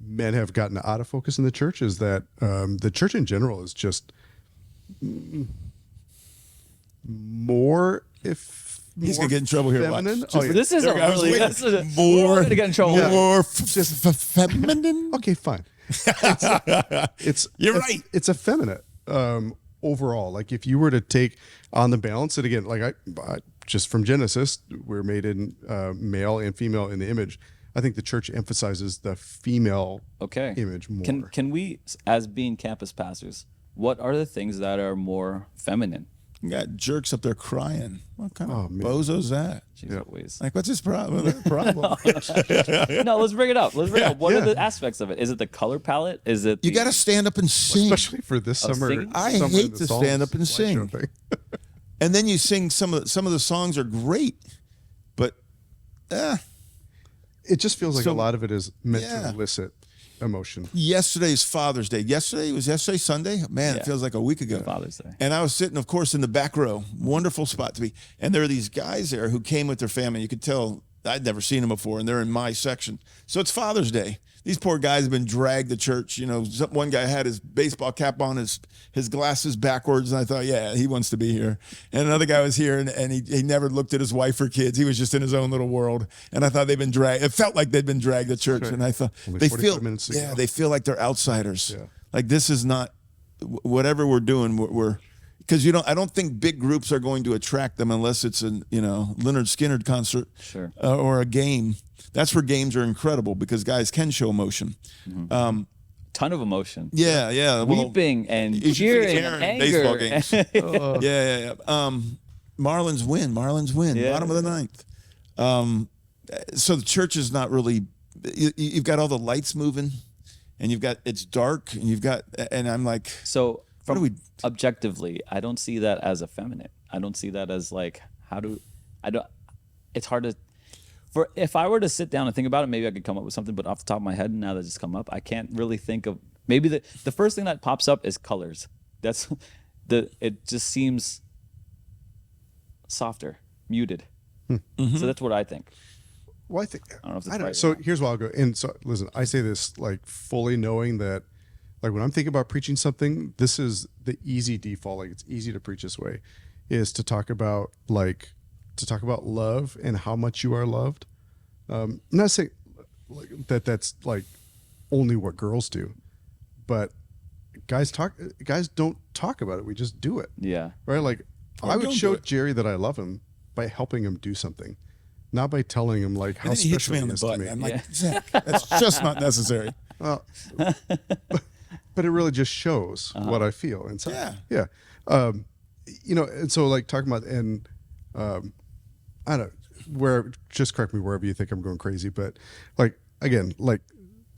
men have gotten out of focus in the church is that the church in general is just more. If he's gonna get in trouble here. Feminine. Oh, yeah. This is a really more to get in trouble. More feminine. Okay, fine. It's You're right. It's effeminate. Overall, like if you were to take on the balance, and again, like I just from Genesis, we're made in male and female in the image. I think the church emphasizes the female image more. Can we, as being campus pastors, what are the things that are more feminine? You got jerks up there crying. What kind of bozo's that? Jeez, Like, what's his problem? No, let's bring it up. What are the aspects of it? Is it the color palette? Is it you got to stand up and sing, especially for this summer. singing? I hate to stand up and sing. And then you sing some of the songs are great, but it just feels like a lot of it is meant to elicit emotion. Yesterday's Father's Day. Was yesterday Sunday? Man, it feels like a week ago. Father's Day. And I was sitting, of course, in the back row. Wonderful spot to be. And there are these guys there who came with their family. You could tell I'd never seen them before, and they're in my section. So it's Father's Day. These poor guys have been dragged to church. One guy had his baseball cap on, his glasses backwards, and I thought, yeah, he wants to be here. And another guy was here, and he never looked at his wife or kids. He was just in his own little world. And I thought they'd been dragged. It felt like they'd been dragged to church, and I thought they feel like they're outsiders. Yeah. Like this is not whatever we're doing. We're because I don't think big groups are going to attract them unless it's a Leonard Skinner concert, or a game. That's where games are incredible because guys can show emotion. Mm-hmm. Ton of emotion. Yeah. Weeping and cheering and anger. Baseball games. Yeah. Marlins win. Marlins win. Yeah. Bottom of the ninth. So the church is not really. You've got all the lights moving, and it's dark, and I'm like, So What do from we- objectively, I don't see that as effeminate. I don't see that as like it's hard to if I were to sit down and think about it, maybe I could come up with something, but off the top of my head now that it's come up, I can't really think of maybe the first thing that pops up is colors. That's it just seems softer, muted. So that's what I think. Well, I think I don't know if that's I don't. right or So not. here's what I'll go. And so listen, I say this like fully knowing that, like when I'm thinking about preaching something, this is the easy default. Like it's easy to preach this way, is to talk about love and how much you are loved. I'm not saying like that's like only what girls do, but guys don't talk about it. We just do it. Yeah. Right? Like Or I would don't show do it. Jary that I love him by helping him do something, not by telling him like how and then he hits special me he on the is to butt. me. I'm like, Yeah. Zach, that's just not necessary. Well, but it really just shows what I feel inside. Yeah. And so like talking about I don't know just correct me wherever you think I'm going crazy, but like again, like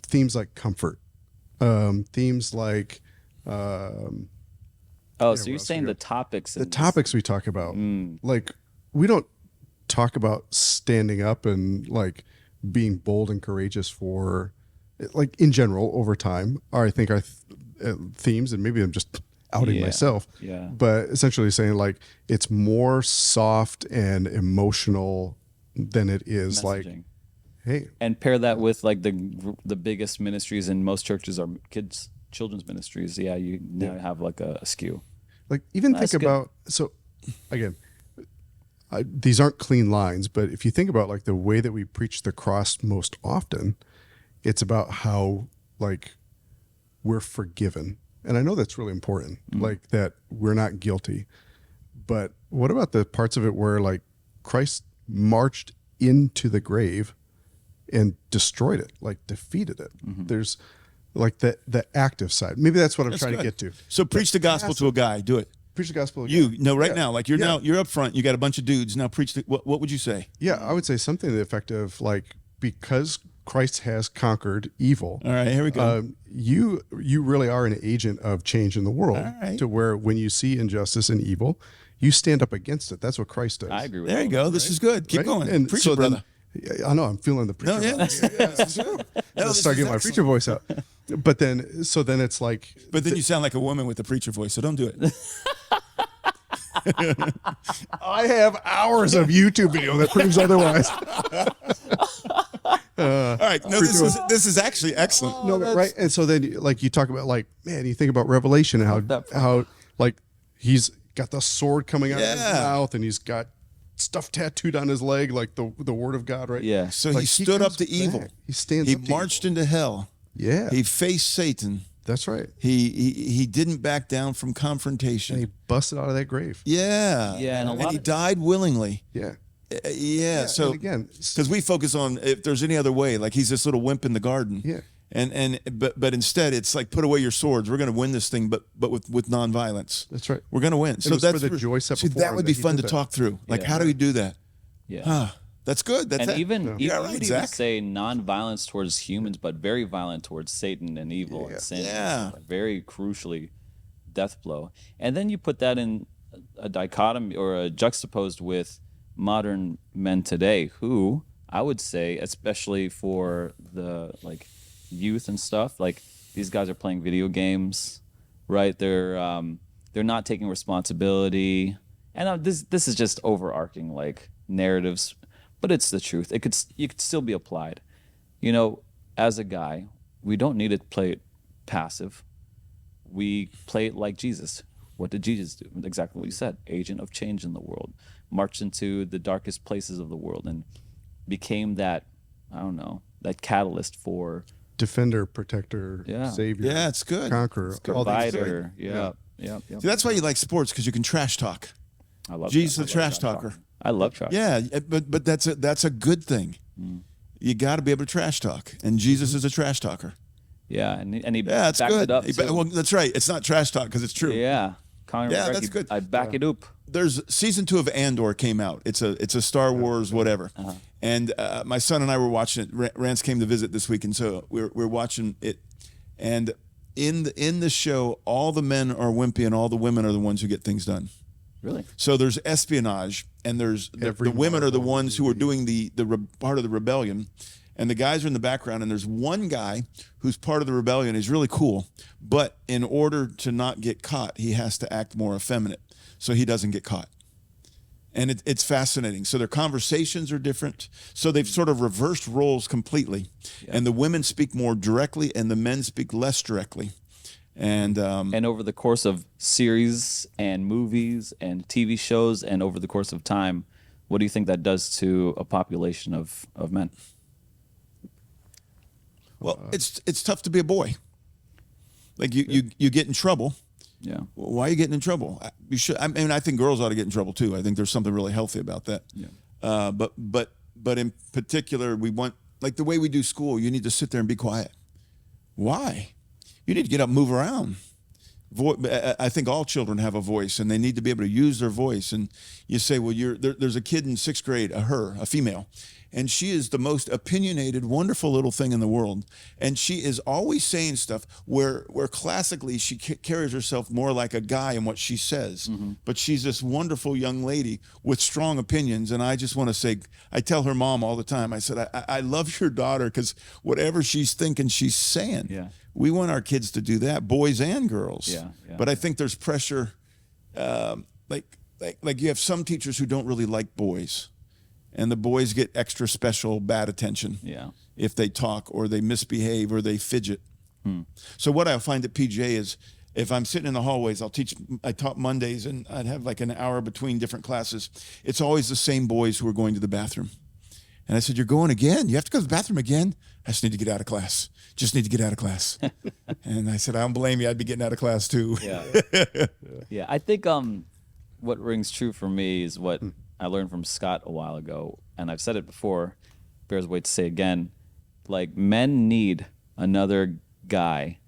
themes like comfort, themes like Oh, so what you're else saying we the got? topics? the in this- topics we talk about. Like we don't talk about standing up and like being bold and courageous for like in general over time are I think our themes, and maybe I'm just outing Yeah, myself, yeah. but essentially saying like it's more soft and emotional than it is like, messaging. hey, And pair that with like the biggest ministries in most churches are children's ministries. Yeah, you now have like a skew. like even That's think good. about, so again, these aren't clean lines, but if you think about like the way that we preach the cross most often, it's about how like we're forgiven. And I know that's really important, like that we're not guilty. But what about the parts of it where like Christ marched into the grave and destroyed it, like defeated it? There's like the active side. Maybe that's what I'm trying to get to. So preach the gospel to a guy. Do it. Preach the gospel. You again. know right Yeah. now, like you're Yeah. you're up front. You got a bunch of dudes. Now preach. What would you say? Yeah, I would say something to the effect of like, because Christ has conquered evil. All right, here we go. You really are an agent of change in the world. All right. To where when you see injustice and evil, you stand up against it. That's what Christ does. I agree with There you all go. that. This is good. Keep Right? going. And Preach so it, brother. Yeah, I know I'm feeling the preacher. No, yeah. vibe. This is true. No, I'll this start is getting my excellent. preacher voice out. But then it's like, But then you sound like a woman with a preacher voice, so don't do it. I have hours of YouTube video that proves otherwise. All right, no, this is actually excellent. No, but right. And so then, like, you talk about, like, man, you think about Revelation and how like, he's got the sword coming out of his Yeah. mouth and he's got stuff tattooed on his leg, like the word of God, right? Yeah. So Like, he stood up comes to evil. back. He stands He up to marched evil. into hell. Yeah. He faced Satan. That's right. He didn't back down from And confrontation. he busted out of that grave. Yeah. Yeah, and a lot he of- died willingly. Yeah. Yeah. So and again, because we focus on if there's any other way, like he's this little wimp in the garden. Yeah. But instead it's like put away your swords. We're going to win this thing, but with nonviolence. That's right. We're going to win. it So was for that's the joy set see, before that him would that be he fun did to that. talk through. Like Yeah. how do we do that? Yeah. That's good. That's And that. even You're you all would right, even Zach. say non-violence towards humans, but very violent towards Satan and evil and sin. Yeah. Very crucially, death blow. And then you put that in a dichotomy or a juxtaposed with modern men today, who I would say, especially for the like youth and stuff, like these guys are playing video games, right? They're not taking responsibility, and this is just overarching like narratives, but it's the truth. You could still be applied. You know, as a guy, we don't need to play it passive. We play it like Jesus. What did Jesus do? Exactly what you said. Agent of change in the world. Marched into the darkest places of the world and became that, I don't know, that catalyst for Defender, protector, Yeah. savior. Yeah, it's good. Conqueror. all these things. provider. Yeah. See, that's why you like sports, because you can trash talk. I love Jesus that. the trash talker. I love trash. Yeah, but that's a good thing. You got to be able to trash talk, and Jesus is a trash talker. Yeah, and he Yeah, that's backed good. it up. Well, too. that's right. It's not trash talk because it's true. Yeah. Conor Yeah, McGregor, that's good. I back it up. there's season 2 of Andor came out. It's a Star Wars whatever, and my son and I were watching it. Rance came to visit this week, and so we're watching it. And in the show, all the men are wimpy, and all the women are the ones who get things done. Really? So there's espionage, and there's the women are the ones who are doing the part of the rebellion, and the guys are in the background. And there's one guy who's part of the rebellion. He's really cool, but in order to not get caught, he has to act more effeminate, so he doesn't get caught. And it's fascinating. So their conversations are different. So they've sort of reversed roles completely, and the women speak more directly, and the men speak less directly. And over the course of series and movies and TV shows, and over the course of time, what do you think that does to a population of men? Well, it's tough to be a boy. Like you get in trouble. Yeah. Why are you getting in trouble? You should. I mean, I think girls ought to get in trouble too. I think there's something really healthy about that. Yeah. But in particular, we want, like the way we do school. You need to sit there and be quiet. Why? You need to get up and move around. I think all children have a voice, and they need to be able to use their voice. And you say, well, there's a kid in 6th grade, a female, and she is the most opinionated, wonderful little thing in the world. And she is always saying stuff where classically she carries herself more like a guy in what she says. But she's this wonderful young lady with strong opinions. And I just want to say, I tell her mom all the time, I said, I love your daughter, because whatever she's thinking, she's saying. Yeah. We want our kids to do that, boys and girls. Yeah. But I think there's pressure, like you have some teachers who don't really like boys, and the boys get extra special bad attention. Yeah. If they talk or they misbehave or they fidget. So what I find at PJ is, if I'm sitting in the hallways, I taught Mondays, and I'd have like an hour between different classes. It's always the same boys who are going to the bathroom. And I said, you're going again? You have to go to the bathroom again? I just need to get out of class. Just need to get out of class. And I said, I don't blame you. I'd be getting out of class too. Yeah. I think what rings true for me is what I learned from Scott a while ago, and I've said it before, bears weight to say again. Like, men need another guy.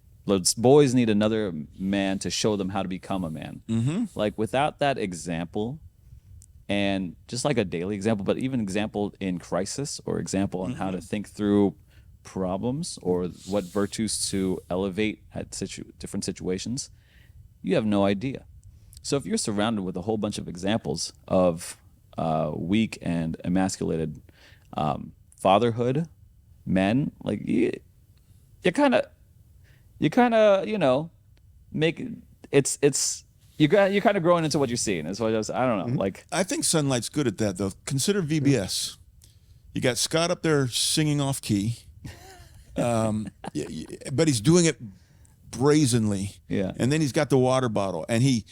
Boys need another man to show them how to become a man. Like, without that example, and just like a daily example, but even example in crisis, or example on how to think through problems, or what virtues to elevate at different situations, you have no idea. So if you're surrounded with a whole bunch of examples of weak and emasculated fatherhood men, like you kind of make it's you're kind of growing into what you're seeing. Is what I don't know. Like, I think Sunlight's good at that though. Consider VBS. You got Scott up there singing off key, but he's doing it brazenly. Yeah. And then he's got the water bottle, and he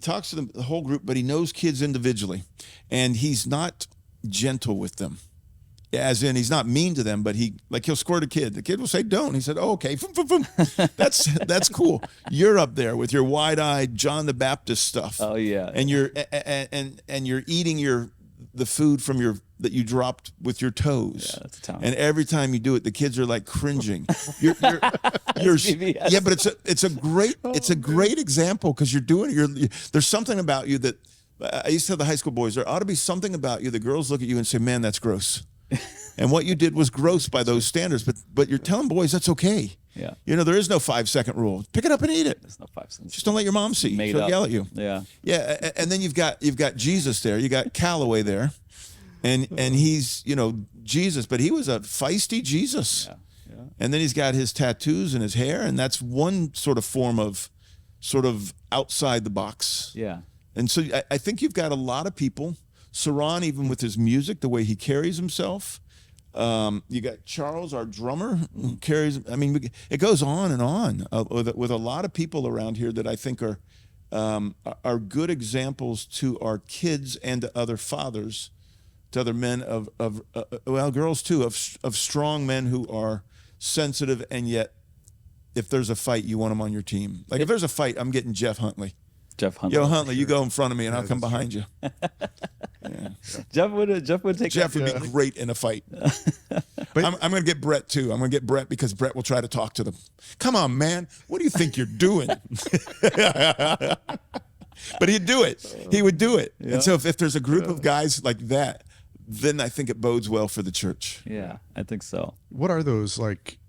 talks to the whole group, but he knows kids individually, and he's not gentle with them. As in, he's not mean to them, but he'll squirt a kid. The kid will say, "Don't." He said, "Oh, okay." That's cool. You're up there with your wide-eyed John the Baptist stuff. Oh yeah. And you're eating the food from that you dropped with your toes. Yeah, that's talent. And every time you do it, the kids are like cringing. You're yeah, but it's a great example, because you're doing it. There's something about you that I used to tell the high school boys, there ought to be something about you. The girls look at you and say, "Man, that's gross." And what you did was gross by those standards, but you're telling boys that's okay. Yeah. There is no 5-second rule. Pick it up and eat it. There's no 5 cents. Just don't let your mom see. She'll yell at you. Yeah. Yeah, and then you've got Jesus there. You got Calloway there, and he's Jesus, but he was a feisty Jesus. Yeah. And then he's got his tattoos and his hair, and that's one sort of form of sort of outside the box. Yeah. And so I think you've got a lot of people. Saran, even with his music, the way he carries himself. You got Charles, our drummer, who carries. I mean, it goes on and on with a lot of people around here that I think are good examples to our kids and to other fathers, to other men girls too, of strong men who are sensitive, and yet, if there's a fight, you want them on your team. Like if there's a fight, I'm getting Jeff Huntley. Yo, Huntley, you go in front of me, and I'll come behind you. Yeah. Jeff would take. Jeff would be great in a fight. But I'm going to get Brett too. I'm going to get Brett, because Brett will try to talk to them. Come on, man. What do you think you're doing? But he'd do it. He would do it. And so if there's a group of guys like that, then I think it bodes well for the church. Yeah, I think so. What are those like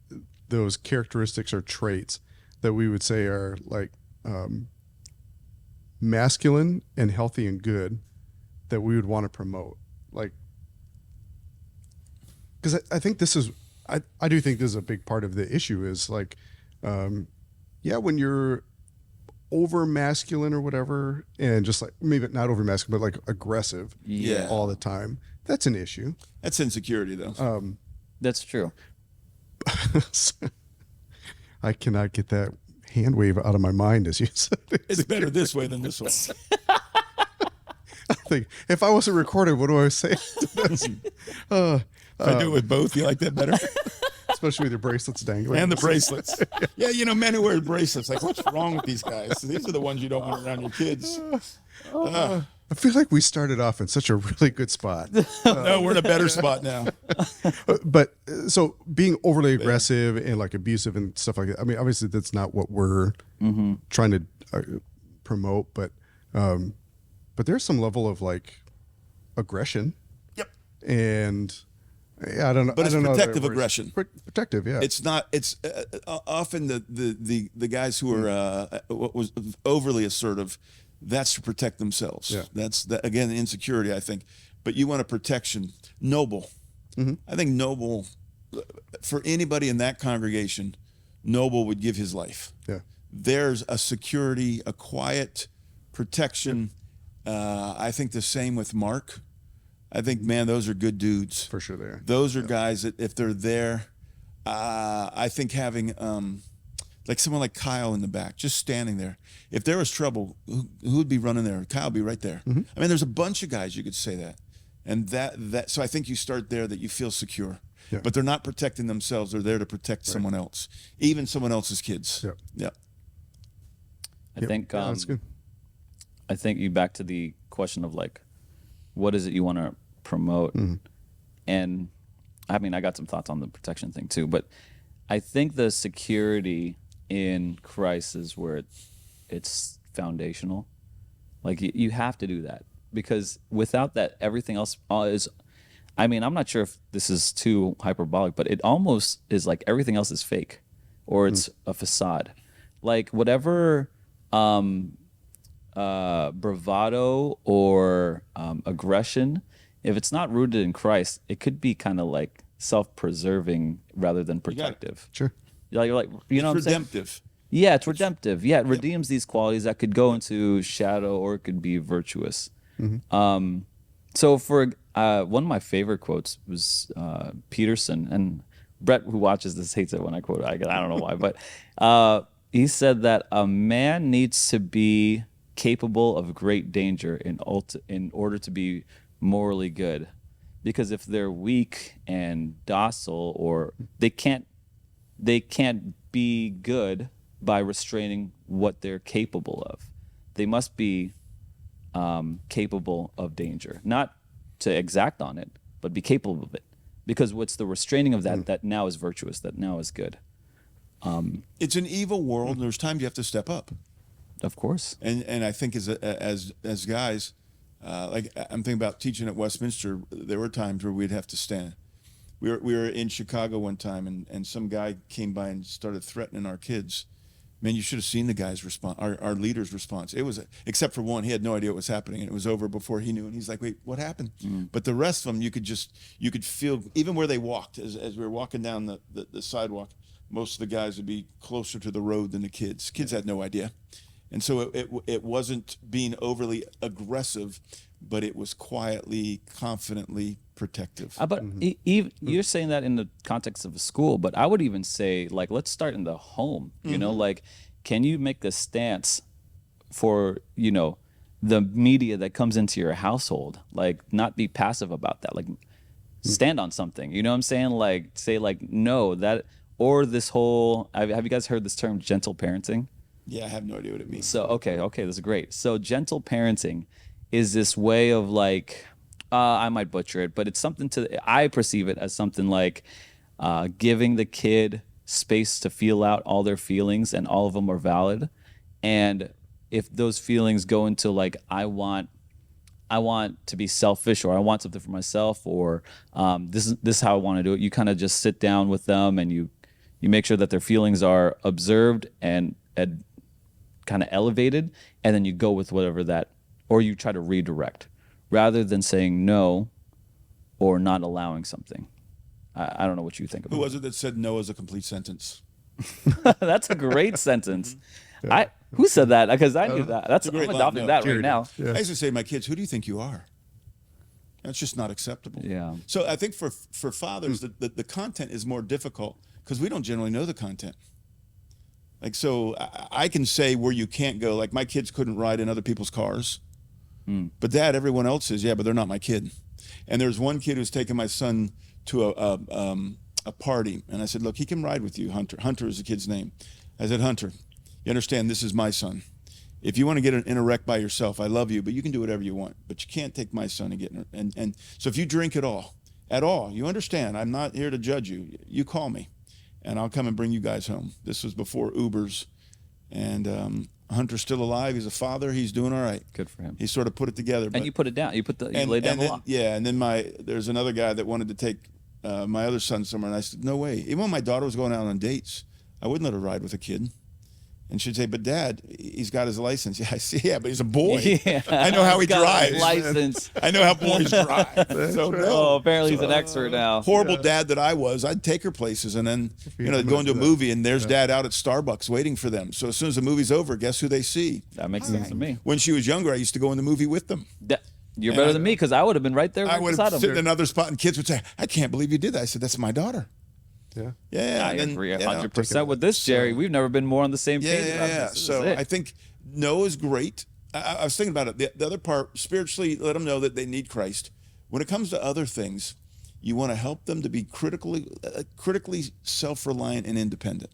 those characteristics or traits that we would say are like masculine and healthy and good that we would want to promote? Like, because I think this is, I do think this is a big part of the issue is like, when you're over masculine or whatever, and just like maybe not over masculine, but like aggressive Yeah. all the time, that's an issue. That's insecurity, though. That's true. I cannot get that hand wave out of my mind as you said it. It's better this way than this way. I think if I wasn't recorded, what do I say? If I do it with both, you like that better? Especially with your bracelets dangling. And the bracelets. Yeah, men who wear bracelets, like, what's wrong with these guys? These are the ones you don't want around your kids. I feel like we started off in such a really good spot. No, we're in a better spot now. But so being overly aggressive and like abusive and stuff like that, I mean, obviously that's not what we're trying to promote, but there's some level of like aggression. Yep. And yeah, I don't know. But it's I don't know protective other words. aggression. Protective, yeah. It's not. It's often the guys who are what was overly assertive. That's to protect themselves. Yeah. That's again insecurity, I think. But you want a protection, noble. I think noble for anybody in that congregation, noble would give his life. Yeah. There's a security, a quiet protection. I think the same with Mark. I think, man, those are good dudes. For sure they are. Those are guys that if they're there, I think having like someone like Kyle in the back, just standing there. If there was trouble, who would be running there? Kyle would be right there. I mean, there's a bunch of guys you could say that. And that so I think you start there that you feel secure. Yeah. But they're not protecting themselves. They're there to protect someone else, even someone else's kids. Yep. Yeah. I think Yeah, that's good. I think you back to the question of like, what is it you want to promote? And I mean, I got some thoughts on the protection thing too, but I think the security in Christ is where it's foundational. Like you have to do that because without that, everything else is. I mean, I'm not sure if this is too hyperbolic, but it almost is like everything else is fake, or it's a facade. Like whatever bravado or aggression, if it's not rooted in Christ, it could be kind of like self-preserving rather than protective. Sure. You're like, you know what I'm saying? Redemptive. Yeah, it's redemptive. Yeah, it redeems these qualities that could go into shadow or it could be virtuous. So for one of my favorite quotes was Peterson, and Brett, who watches this, hates it when I quote it. I don't know why, but he said that a man needs to be capable of great danger in order to be morally good, because if they're weak and docile, or they can't be good by restraining what they're capable of. They must be capable of danger, not to exact on it, but be capable of it. Because what's the restraining of that now is virtuous, that now is good. It's an evil world, and there's times you have to step up. Of course. And I think as guys, like I'm thinking about teaching at Westminster, there were times where we'd have to stand. We were in Chicago one time, and some guy came by and started threatening our kids. Man, you should have seen the guy's response, our leader's response. It was, except for one, he had no idea what was happening, and it was over before he knew. And he's like, "Wait, what happened?" But the rest of them, you could feel, even where they walked, as we were walking down the sidewalk, most of the guys would be closer to the road than the kids. Kids had no idea. And so it wasn't being overly aggressive, but it was quietly, confidently protective. But you're saying that in the context of a school, but I would even say, like, let's start in the home. You know, like, can you make a stance for, the media that comes into your household? Like, not be passive about that. Like, stand on something. You know what I'm saying? Like, say, like, no, that, or this whole, have you guys heard this term, gentle parenting? Yeah, I have no idea what it means. So, okay, this is great. So gentle parenting is this way of like, I might butcher it, but it's something I perceive it as something like giving the kid space to feel out all their feelings, and all of them are valid. And if those feelings go into like, I want to be selfish, or I want something for myself, or this is how I want to do it. You kind of just sit down with them and you make sure that their feelings are observed and kind of elevated, and then you go with whatever that, or you try to redirect rather than saying no or not allowing something. I don't know what you think about Who was it that said no as a complete sentence? That's a great sentence. Who said that? Because I knew that. That's a great I'm line. adopting No, that Jary right now. did. Yeah. I used to say to my kids, who do you think you are? That's just not acceptable. Yeah. So I think for fathers, the content is more difficult because we don't generally know the content. Like, so I can say where you can't go. Like, my kids couldn't ride in other people's cars. But Dad, everyone else is. Yeah, but they're not my kid. And there's one kid who's taken my son to a party. And I said, look, he can ride with you, Hunter. Hunter is the kid's name. I said, Hunter, you understand this is my son. If you want to get in a wreck by yourself, I love you, but you can do whatever you want. But you can't take my son and get in. And so if you drink at all, you understand, I'm not here to judge you. You call me, and I'll come and bring you guys home. This was before Ubers. And Hunter's still alive. He's a father. He's doing all right. Good for him. He sort of put it together. And you put it down. You laid down the law. Yeah, and then there's another guy that wanted to take my other son somewhere, and I said, no way. Even when my daughter was going out on dates, I wouldn't let her ride with a kid. And she'd say, but Dad, he's got his license. Yeah, I see. Yeah, but he's a boy. Yeah. I know how he Got drives. his license. I know how boys drive. So, no. Oh, apparently he's an expert now. Horrible dad that I was, I'd take her places and then, go into a movie and there's Dad out at Starbucks waiting for them. So as soon as the movie's over, guess who they see? That makes sense to me. When she was younger, I used to go in the movie with them. You're better than me, because I would have been right there I would beside have him. sit in another spot and kids would say, I can't believe you did that. I said, that's my daughter. Yeah. Yeah. I and then, agree you know, 100% with this, Jerry. We've never been more on the same page about this. This is So it. I think no is great. I was thinking about it. The other part, spiritually, let them know that they need Christ. When it comes to other things, you want to help them to be critically self-reliant and independent.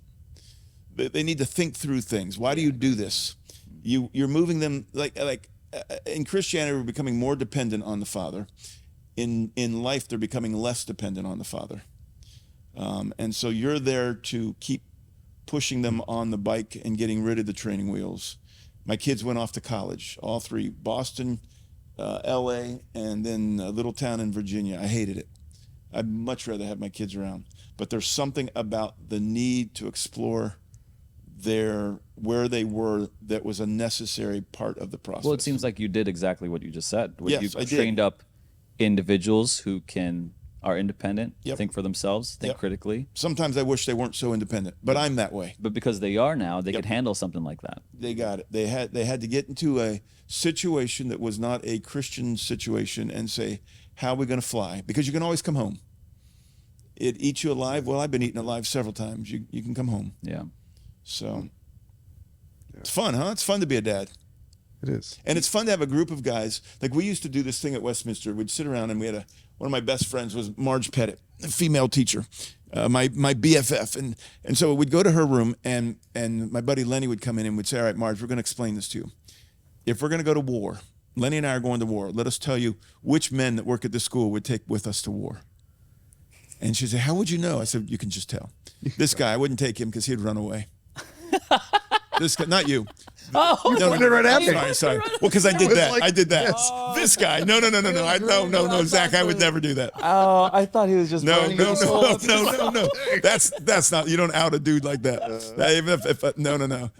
They need to think through things. Why do you do this? You're moving them like in Christianity, we're becoming more dependent on the Father. In life, they're becoming less dependent on the Father. And so you're there to keep pushing them on the bike and getting rid of the training wheels. My kids went off to college, all three, Boston, LA, and then a little town in Virginia. I hated it. I'd much rather have my kids around. But there's something about the need to explore where they were that was a necessary part of the process. Well, it seems like you did exactly what you just said. Yes, You I did. trained up individuals who are independent, Yep. think for themselves, think Yep. critically. Sometimes I wish they weren't so independent, but I'm that way. But because they are now, they Yep. could handle something like that. They got it. They had to get into a situation that was not a Christian situation and say, how are we going to fly? Because you can always come home. It eats you alive. Well, I've been eaten alive several times. You can come home. Yeah. So it's fun, huh? It's fun to be a dad. It is. And it's fun to have a group of guys. Like, we used to do this thing at Westminster. We'd sit around and we had one of my best friends was Marge Pettit, a female teacher, my BFF. And so we'd go to her room and my buddy Lenny would come in and would say, all right, Marge, we're going to explain this to you. If we're going to go to war, Lenny and I are going to war. Let us tell you which men that work at this school would take with us to war. And she'd say, how would you know? I said, you can just tell. This guy, I wouldn't take him because he'd run away. This guy, not you. Oh, No, pointed right at me. Sorry. Well, because I did that. like I did that. this. This guy. No. Zach, I would never do that. Oh, I thought he was just No. burning his soul up. That's not. You don't out a dude like that. Even if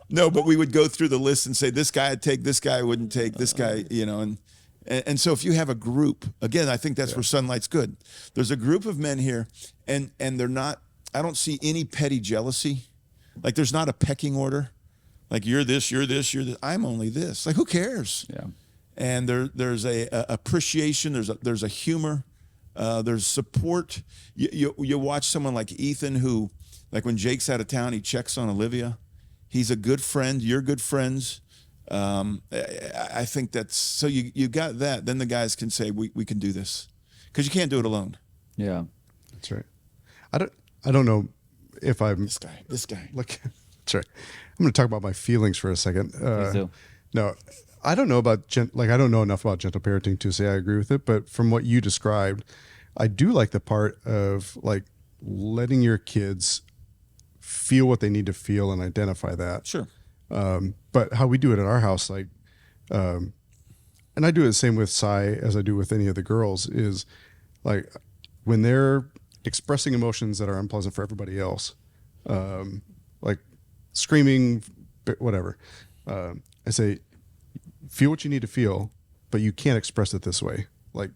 no. But we would go through the list and say, this guy I'd take, this guy I wouldn't take, this guy, and so if you have a group, again, I think that's where Sunlight's good. There's a group of men here, and they're not. I don't see any petty jealousy. Like, there's not a pecking order. Like, you're this, you're this, you're this. I'm only this. Like, who cares? Yeah. And there's a appreciation. There's a humor. There's support. You watch someone like Ethan, who, like, when Jake's out of town, he checks on Olivia. He's a good friend. You're good friends. I think that's so. You got that. Then the guys can say we can do this, because you can't do it alone. Yeah. That's right. I don't know if I'm This guy. Look, that's right. I'm going to talk about my feelings for a second. Please do. No, I don't know about I don't know enough about gentle parenting to say I agree with it. But from what you described, I do like the part of, like, letting your kids feel what they need to feel and identify that. Sure. But how we do it at our house, like, and I do it the same with Sai as I do with any of the girls, is like when they're expressing emotions that are unpleasant for everybody else, like screaming, whatever. I say, feel what you need to feel, but you can't express it this way. Like,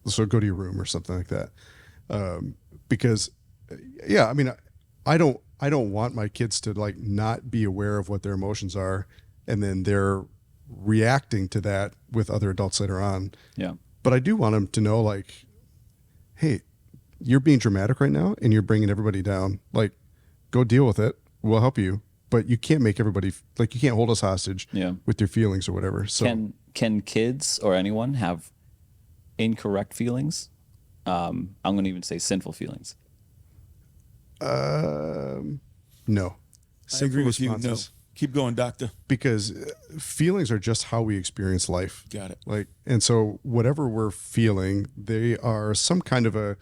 so go to your room or something like that. Because, yeah, I mean, I don't want my kids to like not be aware of what their emotions are, and then they're reacting to that with other adults later on. Yeah. But I do want them to know, like, hey, you're being dramatic right now, and you're bringing everybody down. Like, go deal with it. We'll help you, but you can't make everybody like, you can't hold us hostage with your feelings or whatever. So can kids or anyone have incorrect feelings? I'm going to even say sinful feelings. no. I agree with you. No. responses. Keep going, doctor. Because feelings are just how we experience life. Got it. Like, and so whatever we're feeling, they are some kind of a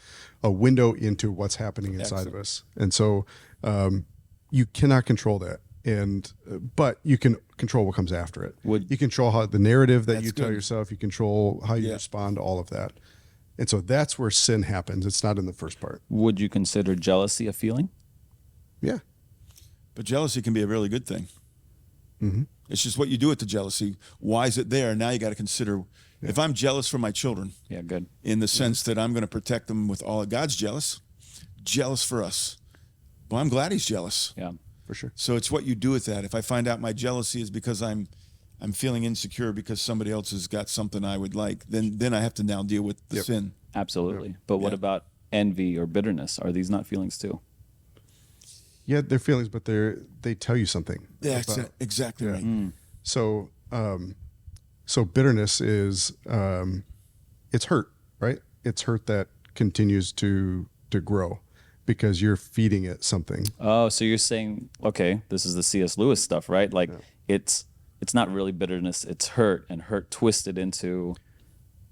window into what's happening inside of us. And so you cannot control that. And but you can control what comes after it. You control how the narrative that you tell yourself, you control how you respond to all of that. And so that's where sin happens. It's not in the first part. Would you consider jealousy a feeling? Yeah. But jealousy can be a really good thing. Mm-hmm. It's just what you do with the jealousy. Why is it there? Now you got to consider, if I'm jealous for my children, Good. in the sense that I'm going to protect them with all. God's jealous for us. Well, I'm glad he's jealous. Yeah. For sure. So it's what you do with that. If I find out my jealousy is because I'm feeling insecure because somebody else has got something I would like, then I have to now deal with the sin. Absolutely. But what about envy or bitterness? Are these not feelings too? Yeah, they're feelings, but they tell you something. Yeah, exactly right. So, so bitterness is it's hurt, right? It's hurt that continues to grow because you're feeding it something. Oh, so you're saying, okay, this is the C.S. Lewis stuff, right? Like it's not really bitterness, it's hurt, and hurt twisted into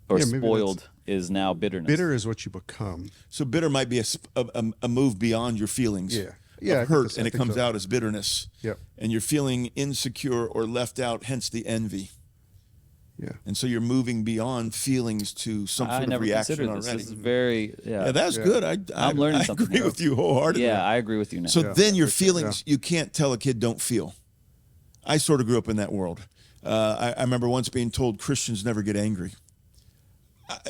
or spoiled is now bitterness. Bitter is what you become. So bitter might be a move beyond your feelings. Yeah, hurt, and it comes out as bitterness. Yep. And you're feeling insecure or left out, hence the envy. Yeah. And so you're moving beyond feelings to some sort of reaction already. This is very Yeah, that's good. I'm learning something. I agree with you wholeheartedly. Yeah, I agree with you now. So then your feelings, you can't tell a kid don't feel. I sort of grew up in that world. I remember once being told Christians never get angry.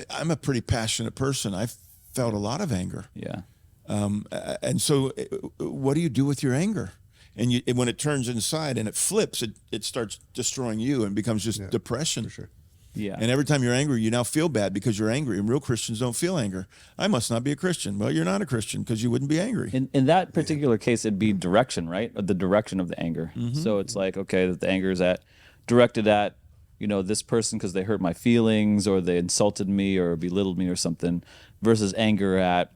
I'm a pretty passionate person. I felt a lot of anger. Yeah. And so what do you do with your anger? And when it turns inside and it flips, it starts destroying you and becomes just depression. For sure. Yeah. And every time you're angry, you now feel bad because you're angry. And real Christians don't feel anger. I must not be a Christian. Well, you're not a Christian because you wouldn't be angry. In that particular case, it'd be direction, right? The direction of the anger. So it's like, okay, that the anger is directed at, this person because they hurt my feelings or they insulted me or belittled me or something, versus anger at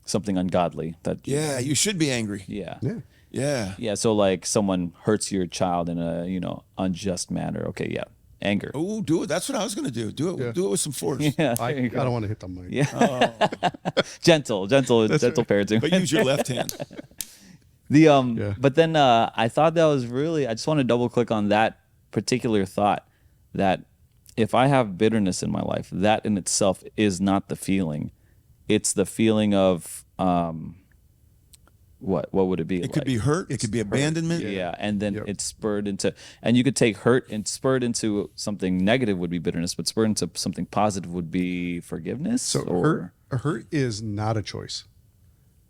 something ungodly. You should be angry. Yeah. So like someone hurts your child in a unjust manner. Okay, anger. Oh, do it. That's what I was going to do. Do it with some force. I don't want to hit the mic. Yeah. gentle parenting. But use your left hand. But then I thought that was I just want to double click on that particular thought, that if I have bitterness in my life, that in itself is not the feeling. It's the feeling of what would it be? It could be hurt. It could be abandonment. Yeah, and then it's spurred into, and you could take hurt and spurred into something negative would be bitterness, but spurred into something positive would be forgiveness. So hurt is not a choice,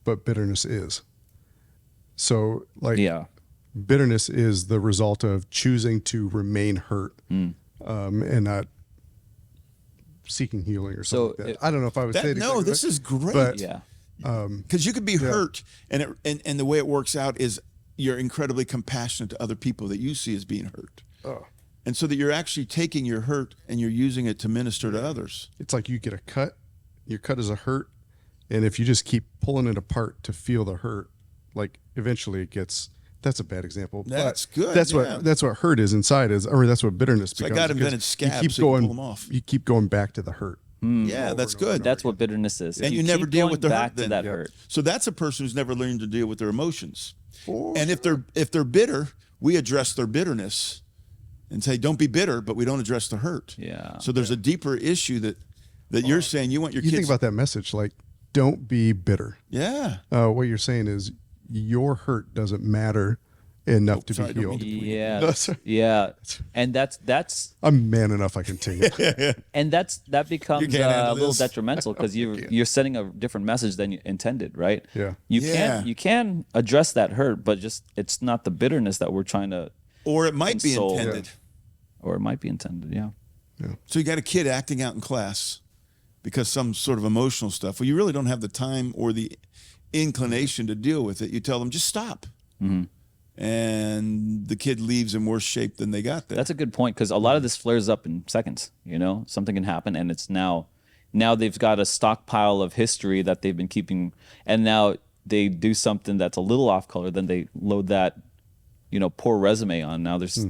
but bitterness is. So bitterness is the result of choosing to remain hurt and not seeking healing or something like that. I don't know if I would say no. This is great. But, because you could be hurt, and the way it works out is you're incredibly compassionate to other people that you see as being hurt, and so that you're actually taking your hurt and you're using it to minister to others. It's like you get a cut. Your cut is a hurt, and if you just keep pulling it apart to feel the hurt, like eventually it gets. That's a bad example. That's good. That's what hurt is inside that's what bitterness becomes. God invented scabs. You keep so you pull them off. You keep going back to the hurt. Yeah, that's good. That's what bitterness is. And you never deal with the back hurt. To that hurt. So that's a person who's never learned to deal with their emotions. And if they're bitter, we address their bitterness and say, don't be bitter, but we don't address the hurt. Yeah. So there's a deeper issue that you're saying you want your You kids. think about that message, like, don't be bitter. Yeah. What you're saying is your hurt doesn't matter enough to sorry, I be don't mean healed. to- Yeah. No, sorry. Yeah. And that's I'm man enough I can take it. and that becomes You can't a handle little this. detrimental because you're sending a different message than you intended, right? Yeah. You can address that hurt, but just it's not the bitterness that we're trying to, Or it might be Console. intended. or it might be intended. Yeah. So you got a kid acting out in class because some sort of emotional stuff. Well, you really don't have the time or the inclination to deal with it. You tell them, just stop. Mm-hmm. And the kid leaves in worse shape than they got there. That's a good point because a lot of this flares up in seconds. Something can happen, and it's now they've got a stockpile of history that they've been keeping, and now they do something that's a little off color. Then they load that, poor resume on. Now there's All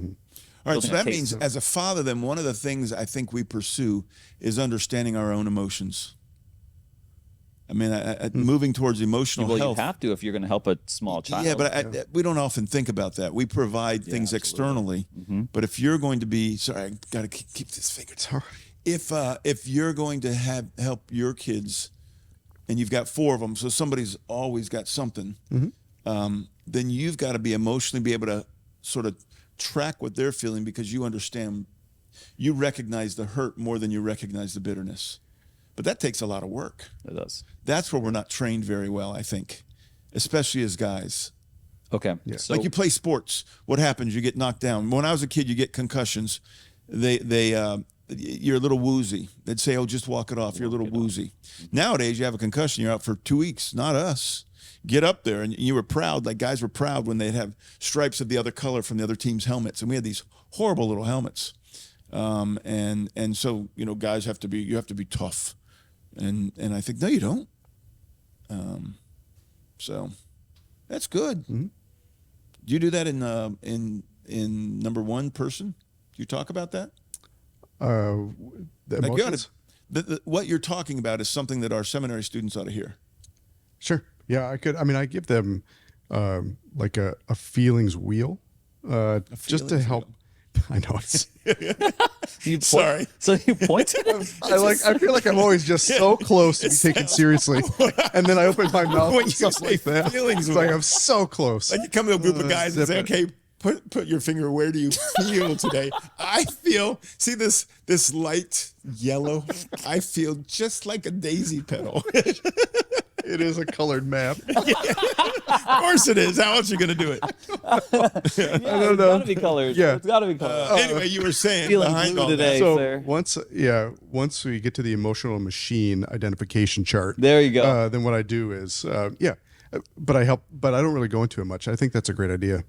right, so building a that case. means as a father, then one of the things I think we pursue is understanding our own emotions. I mean, moving towards emotional well, you health. have to if you're going to help a small child. Yeah, but we don't often think about that. We provide things externally, but if you're going to be, sorry, I got to keep this finger. Sorry. If you're going to help your kids, and you've got 4 of them, so somebody's always got something, then you've got to be emotionally be able to sort of track what they're feeling because you understand, you recognize the hurt more than you recognize the bitterness. But that takes a lot of work. It does. That's where we're not trained very well, I think, especially as guys. Okay. So Like you play sports, what happens? You get knocked down. When I was a kid, you get concussions. You're a little woozy. They'd say, "Oh, just walk it off. You're a little woozy." Nowadays, you have a concussion, you're out for 2 weeks. Not us. Get up there, and you were proud. Like guys were proud when they'd have stripes of the other color from the other team's helmets, and we had these horrible little helmets. And so guys have to be tough. And I think, no, you don't. So that's good. Mm-hmm. Do you do that in number one person? Do you talk about that? The Like you ought emotions? to, what you're talking about is something that our seminary students ought to hear. Sure. Yeah, I could. I mean, I give them like a feelings wheel just to feelings help. I know it's. Sorry. So you pointed. I feel like I'm always just so close to be taken seriously, and then I open my mouth When and you stuff say like that. feelings It's like wheel. I'm so close. Like you come to a group of guys and zip say, it. "Okay, put your finger. Where do you feel today?" I feel. See this light yellow. I feel just like a daisy petal. It is a colored map. Of course it is. How else are you going to do it? It's know. got to be colored. Yeah. It's got to be colored. Anyway, you were saying Feeling behind blue all today. that. So sir. once we get to the emotional machine identification chart, There you go. then what I do is, but I don't really go into it much. I think that's a great idea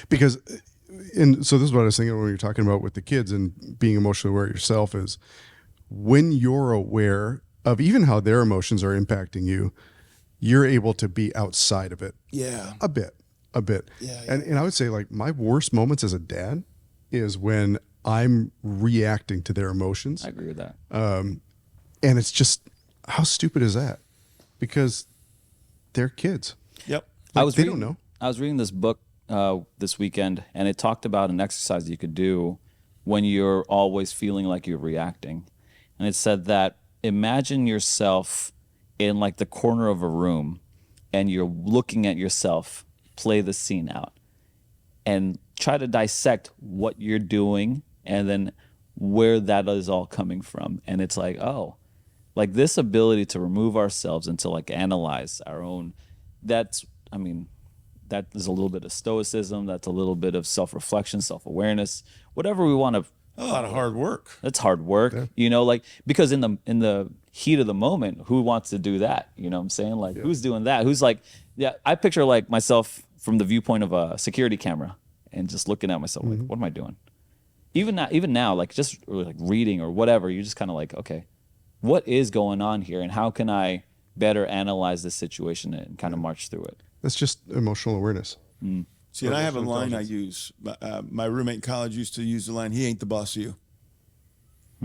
because, so this is what I was thinking when you're talking about with the kids and being emotionally aware yourself is when you're aware of even how their emotions are impacting you, you're able to be outside of it Yeah. a bit. Yeah. And I would say like my worst moments as a dad is when I'm reacting to their emotions. I agree with that. And it's just, how stupid is that? Because they're kids. Yep. Like, they don't know. I was reading this book this weekend, and it talked about an exercise you could do when you're always feeling like you're reacting. And it said that imagine yourself in like the corner of a room, and you're looking at yourself play the scene out, and try to dissect what you're doing, and then where that is all coming from. And it's like, oh, like this ability to remove ourselves and to like analyze our own. That is a little bit of stoicism. That's a little bit of self-reflection, self-awareness, whatever we want to. A lot of hard work. That's hard work, because in the heat of the moment, who wants to do that? You know what I'm saying? Like, who's doing that? Who's like, I picture like myself from the viewpoint of a security camera and just looking at myself like, what am I doing? Even now, like just like reading or whatever, you're just kind of like, okay, what is going on here, and how can I better analyze this situation and kind of march through it? That's just emotional awareness. See, and I have a line I use. My roommate in college used to use the line, "He ain't the boss of you."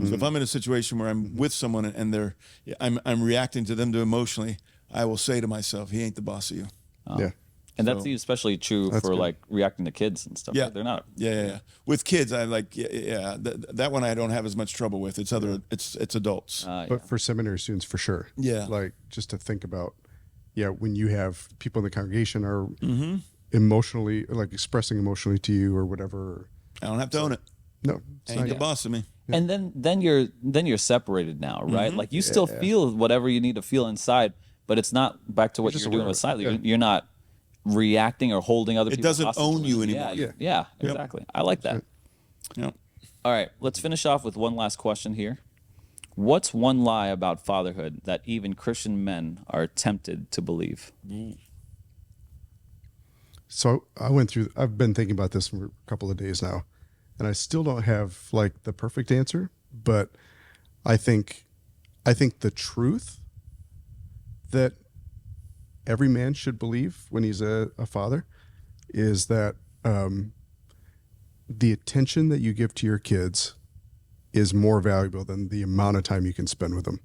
So if I'm in a situation where I'm with someone and I'm reacting to them too emotionally, I will say to myself, "He ain't the boss of you." Yeah. And that's especially true That's for good. like reacting to kids and stuff. Yeah, Right? They're not. Yeah. With kids, I like. Yeah. That one I don't have as much trouble with. It's other. It's adults. But for seminary students, for sure. Yeah. Like just to think about, when you have people in the congregation are Mm-hmm. emotionally, like expressing emotionally to you or whatever. I don't have to own it. No, it's Ain't not the boss of me. And then you're separated now, right? Like you still feel whatever you need to feel inside, but it's not back to what just you're doing aware with of it. silence. You're not reacting or holding other It people doesn't hostage. own you anymore. Yeah, exactly. I like that. Yep. All right, let's finish off with one last question here. What's one lie about fatherhood that even Christian men are tempted to believe? So I've been thinking about this for a couple of days now, and I still don't have like the perfect answer, but I think the truth that every man should believe when he's a father is that the attention that you give to your kids is more valuable than the amount of time you can spend with them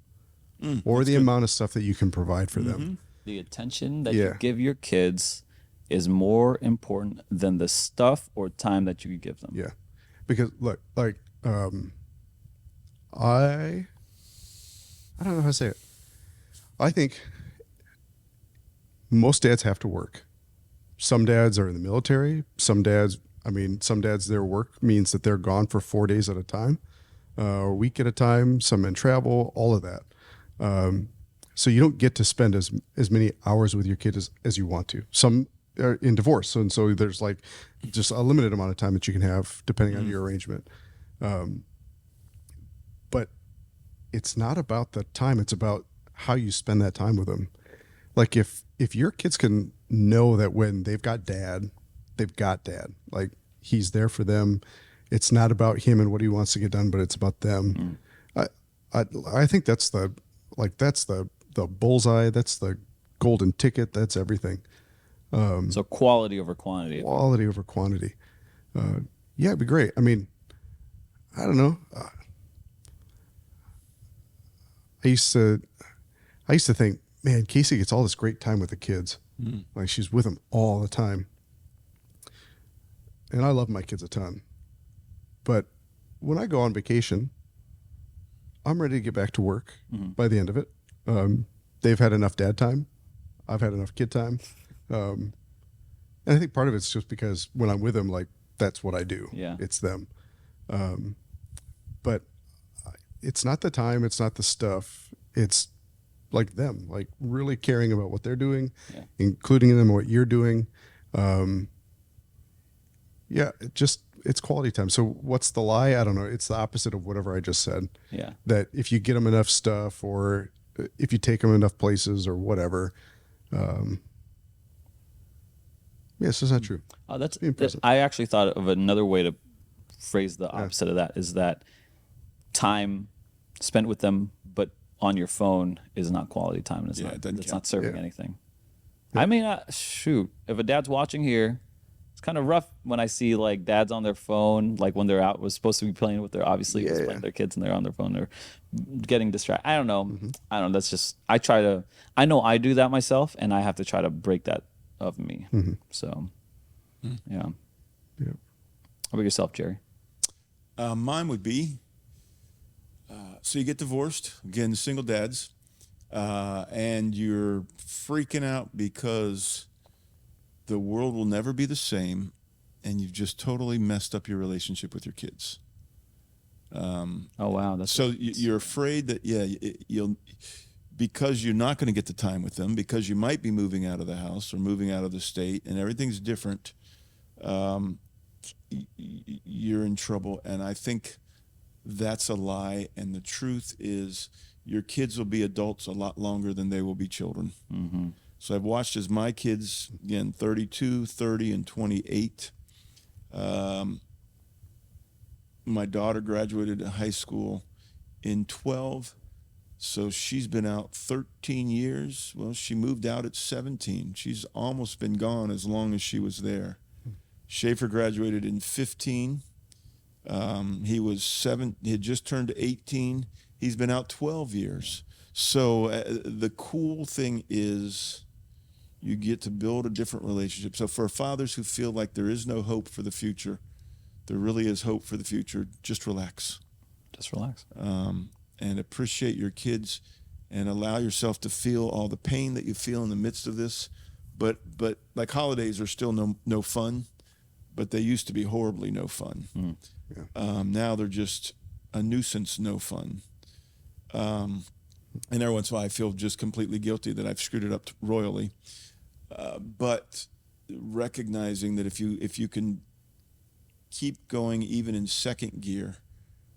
or the amount of stuff that you can provide for them. The attention that you give your kids is more important than the stuff or time that you give them. Yeah. Because look, like, I don't know how to say it. I think most dads have to work. Some dads are in the military. Some dads, their work means that they're gone for 4 days at a time, a week at a time. Some men travel, all of that. So you don't get to spend as many hours with your kid as you want to. Some are in divorce, and so there's like just a limited amount of time that you can have depending on your arrangement. But it's not about the time; it's about how you spend that time with them. Like if your kids can know that when they've got dad, like he's there for them. It's not about him and what he wants to get done, but it's about them. I think that's the bullseye. That's the golden ticket. That's everything. So quality over quantity. Quality over quantity. It'd be great. I mean, I don't know. I used to think, man, Casey gets all this great time with the kids. Like she's with them all the time. And I love my kids a ton. But when I go on vacation, I'm ready to get back to work by the end of it. They've had enough dad time. I've had enough kid time. And I think part of it's just because when I'm with them, like that's what I do. Yeah. It's them. But it's not the time. It's not the stuff. It's like them, like really caring about what they're doing, including them what you're doing. It's quality time. So what's the lie? I don't know. It's the opposite of whatever I just said. Yeah. That if you get them enough stuff or if you take them enough places or whatever, it's just not true. I actually thought of another way to phrase the opposite of that is that time spent with them, but on your phone is not quality time. And it's not serving anything. I mean, shoot, if a dad's watching here, it's kind of rough when I see like dads on their phone, like when they're out, was supposed to be playing with playing with their kids and they're on their phone, they're getting distracted. I don't know. I don't know. That's just, I know I do that myself and I have to try to break that of me. So, yeah. How about yourself, Jary? Mine would be, so you get divorced, again, single dads, and you're freaking out because the world will never be the same, and you've just totally messed up your relationship with your kids. Oh wow! You're afraid that you'll, because you're not going to get the time with them, because you might be moving out of the house or moving out of the state, and everything's different. You're in trouble, and I think that's a lie. And the truth is, your kids will be adults a lot longer than they will be children. So I've watched as my kids, again, 32, 30, and 28. My daughter graduated high school in 12, so she's been out 13 years. Well, she moved out at 17. She's almost been gone as long as she was there. Schaefer graduated in 15. He had just turned 18. He's been out 12 years. So the cool thing is, You get to build a different relationship. So for fathers who feel like there is no hope for the future, there really is hope for the future. Just relax. Just relax. And appreciate your kids and allow yourself to feel all the pain that you feel in the midst of this. But like holidays are still no fun, but they used to be horribly no fun. Yeah. Now they're just a nuisance, no fun. And every once in a while I feel just completely guilty that I've screwed it up royally. But recognizing that if you can keep going even in second gear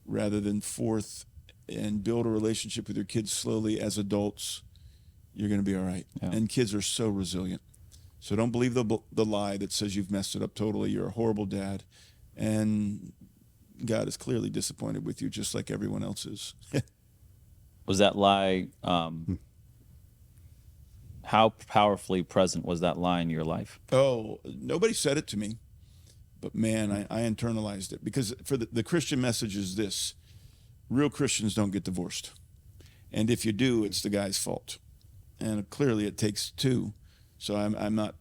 rather than fourth and build a relationship with your kids slowly as adults, you're going to be all right. Yeah. And kids are so resilient. So don't believe the lie that says you've messed it up totally. You're a horrible dad. And God is clearly disappointed with you just like everyone else is. Was that lie, how powerfully present was that lie in your life? Oh, nobody said it to me. But man, I internalized it. Because for the Christian message is this: real Christians don't get divorced. And if you do, it's the guy's fault. And clearly it takes two. So I'm not,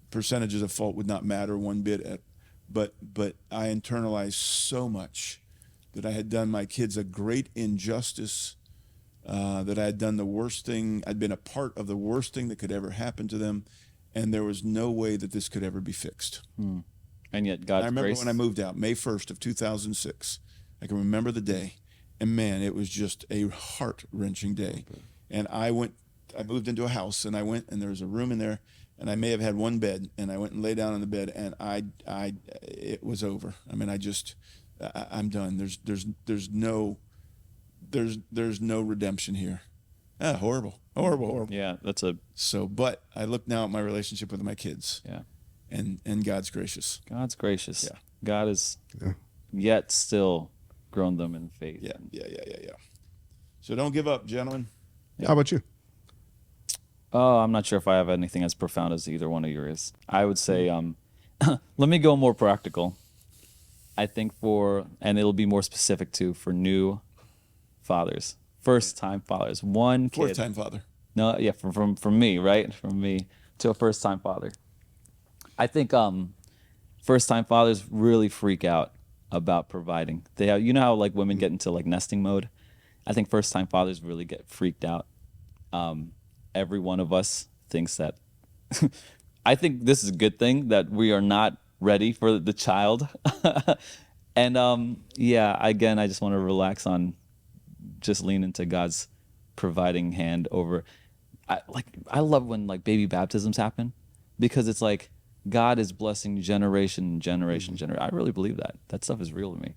percentages of fault would not matter one bit. But I internalized so much that I had done my kids a great injustice, that I had done the worst thing. I'd been a part of the worst thing that could ever happen to them. And there was no way that this could ever be fixed. And yet God's I remember grace. when I moved out, May 1st of 2006. I can remember the day. And man, it was just a heart-wrenching day. And I moved into a house, and I went, and there was a room in there, and I may have had one bed, and I went and lay down on the bed, and it was over. I mean, I'm done. There's no redemption here. Horrible. Yeah, But I look now at my relationship with my kids. Yeah. And God's gracious. God's gracious. Yeah. God is yet still grown them in faith. Yeah. So don't give up, gentlemen. Yeah. How about you? Oh, I'm not sure if I have anything as profound as either one of yours. I would say, let me go more practical. I think and it'll be more specific too, for new fathers, first-time fathers, one kid. Fourth-time father. No, yeah, from me, right? From me to a first-time father. I think first-time fathers really freak out about providing. They have, how like women get into like nesting mode. I think first-time fathers really get freaked out. Every one of us thinks that. I think this is a good thing that we are not ready for the child. And again, I just want to relax on, just lean into God's providing hand over. I love when like baby baptisms happen, because it's like God is blessing generation. I really believe that stuff is real to me,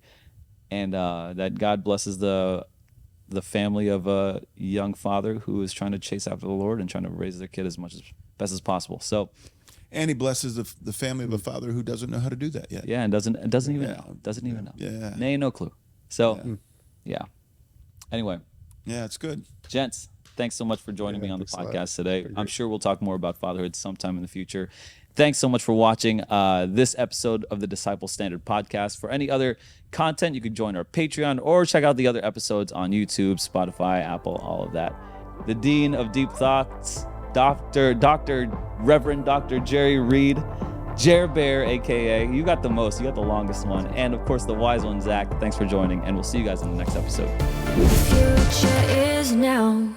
and that God blesses the family of a young father who is trying to chase after the Lord and trying to raise their kid as best as possible. So, and he blesses the family of a father who doesn't know how to do that yet. Yeah, and doesn't even know. Yeah, Nay, no clue. So, yeah. Anyway. Yeah, it's good. Gents, thanks so much for joining me on the podcast today. I'm sure we'll talk more about fatherhood sometime in the future. Thanks so much for watching this episode of the Disciple Standard Podcast. For any other content, you can join our Patreon or check out the other episodes on YouTube, Spotify, Apple, all of that. The Dean of Deep Thoughts, Reverend Dr. Jary Reed, Jer Bear, a.k.a. You got the longest one. And, of course, the wise one, Zach. Thanks for joining, and we'll see you guys in the next episode. The future is now.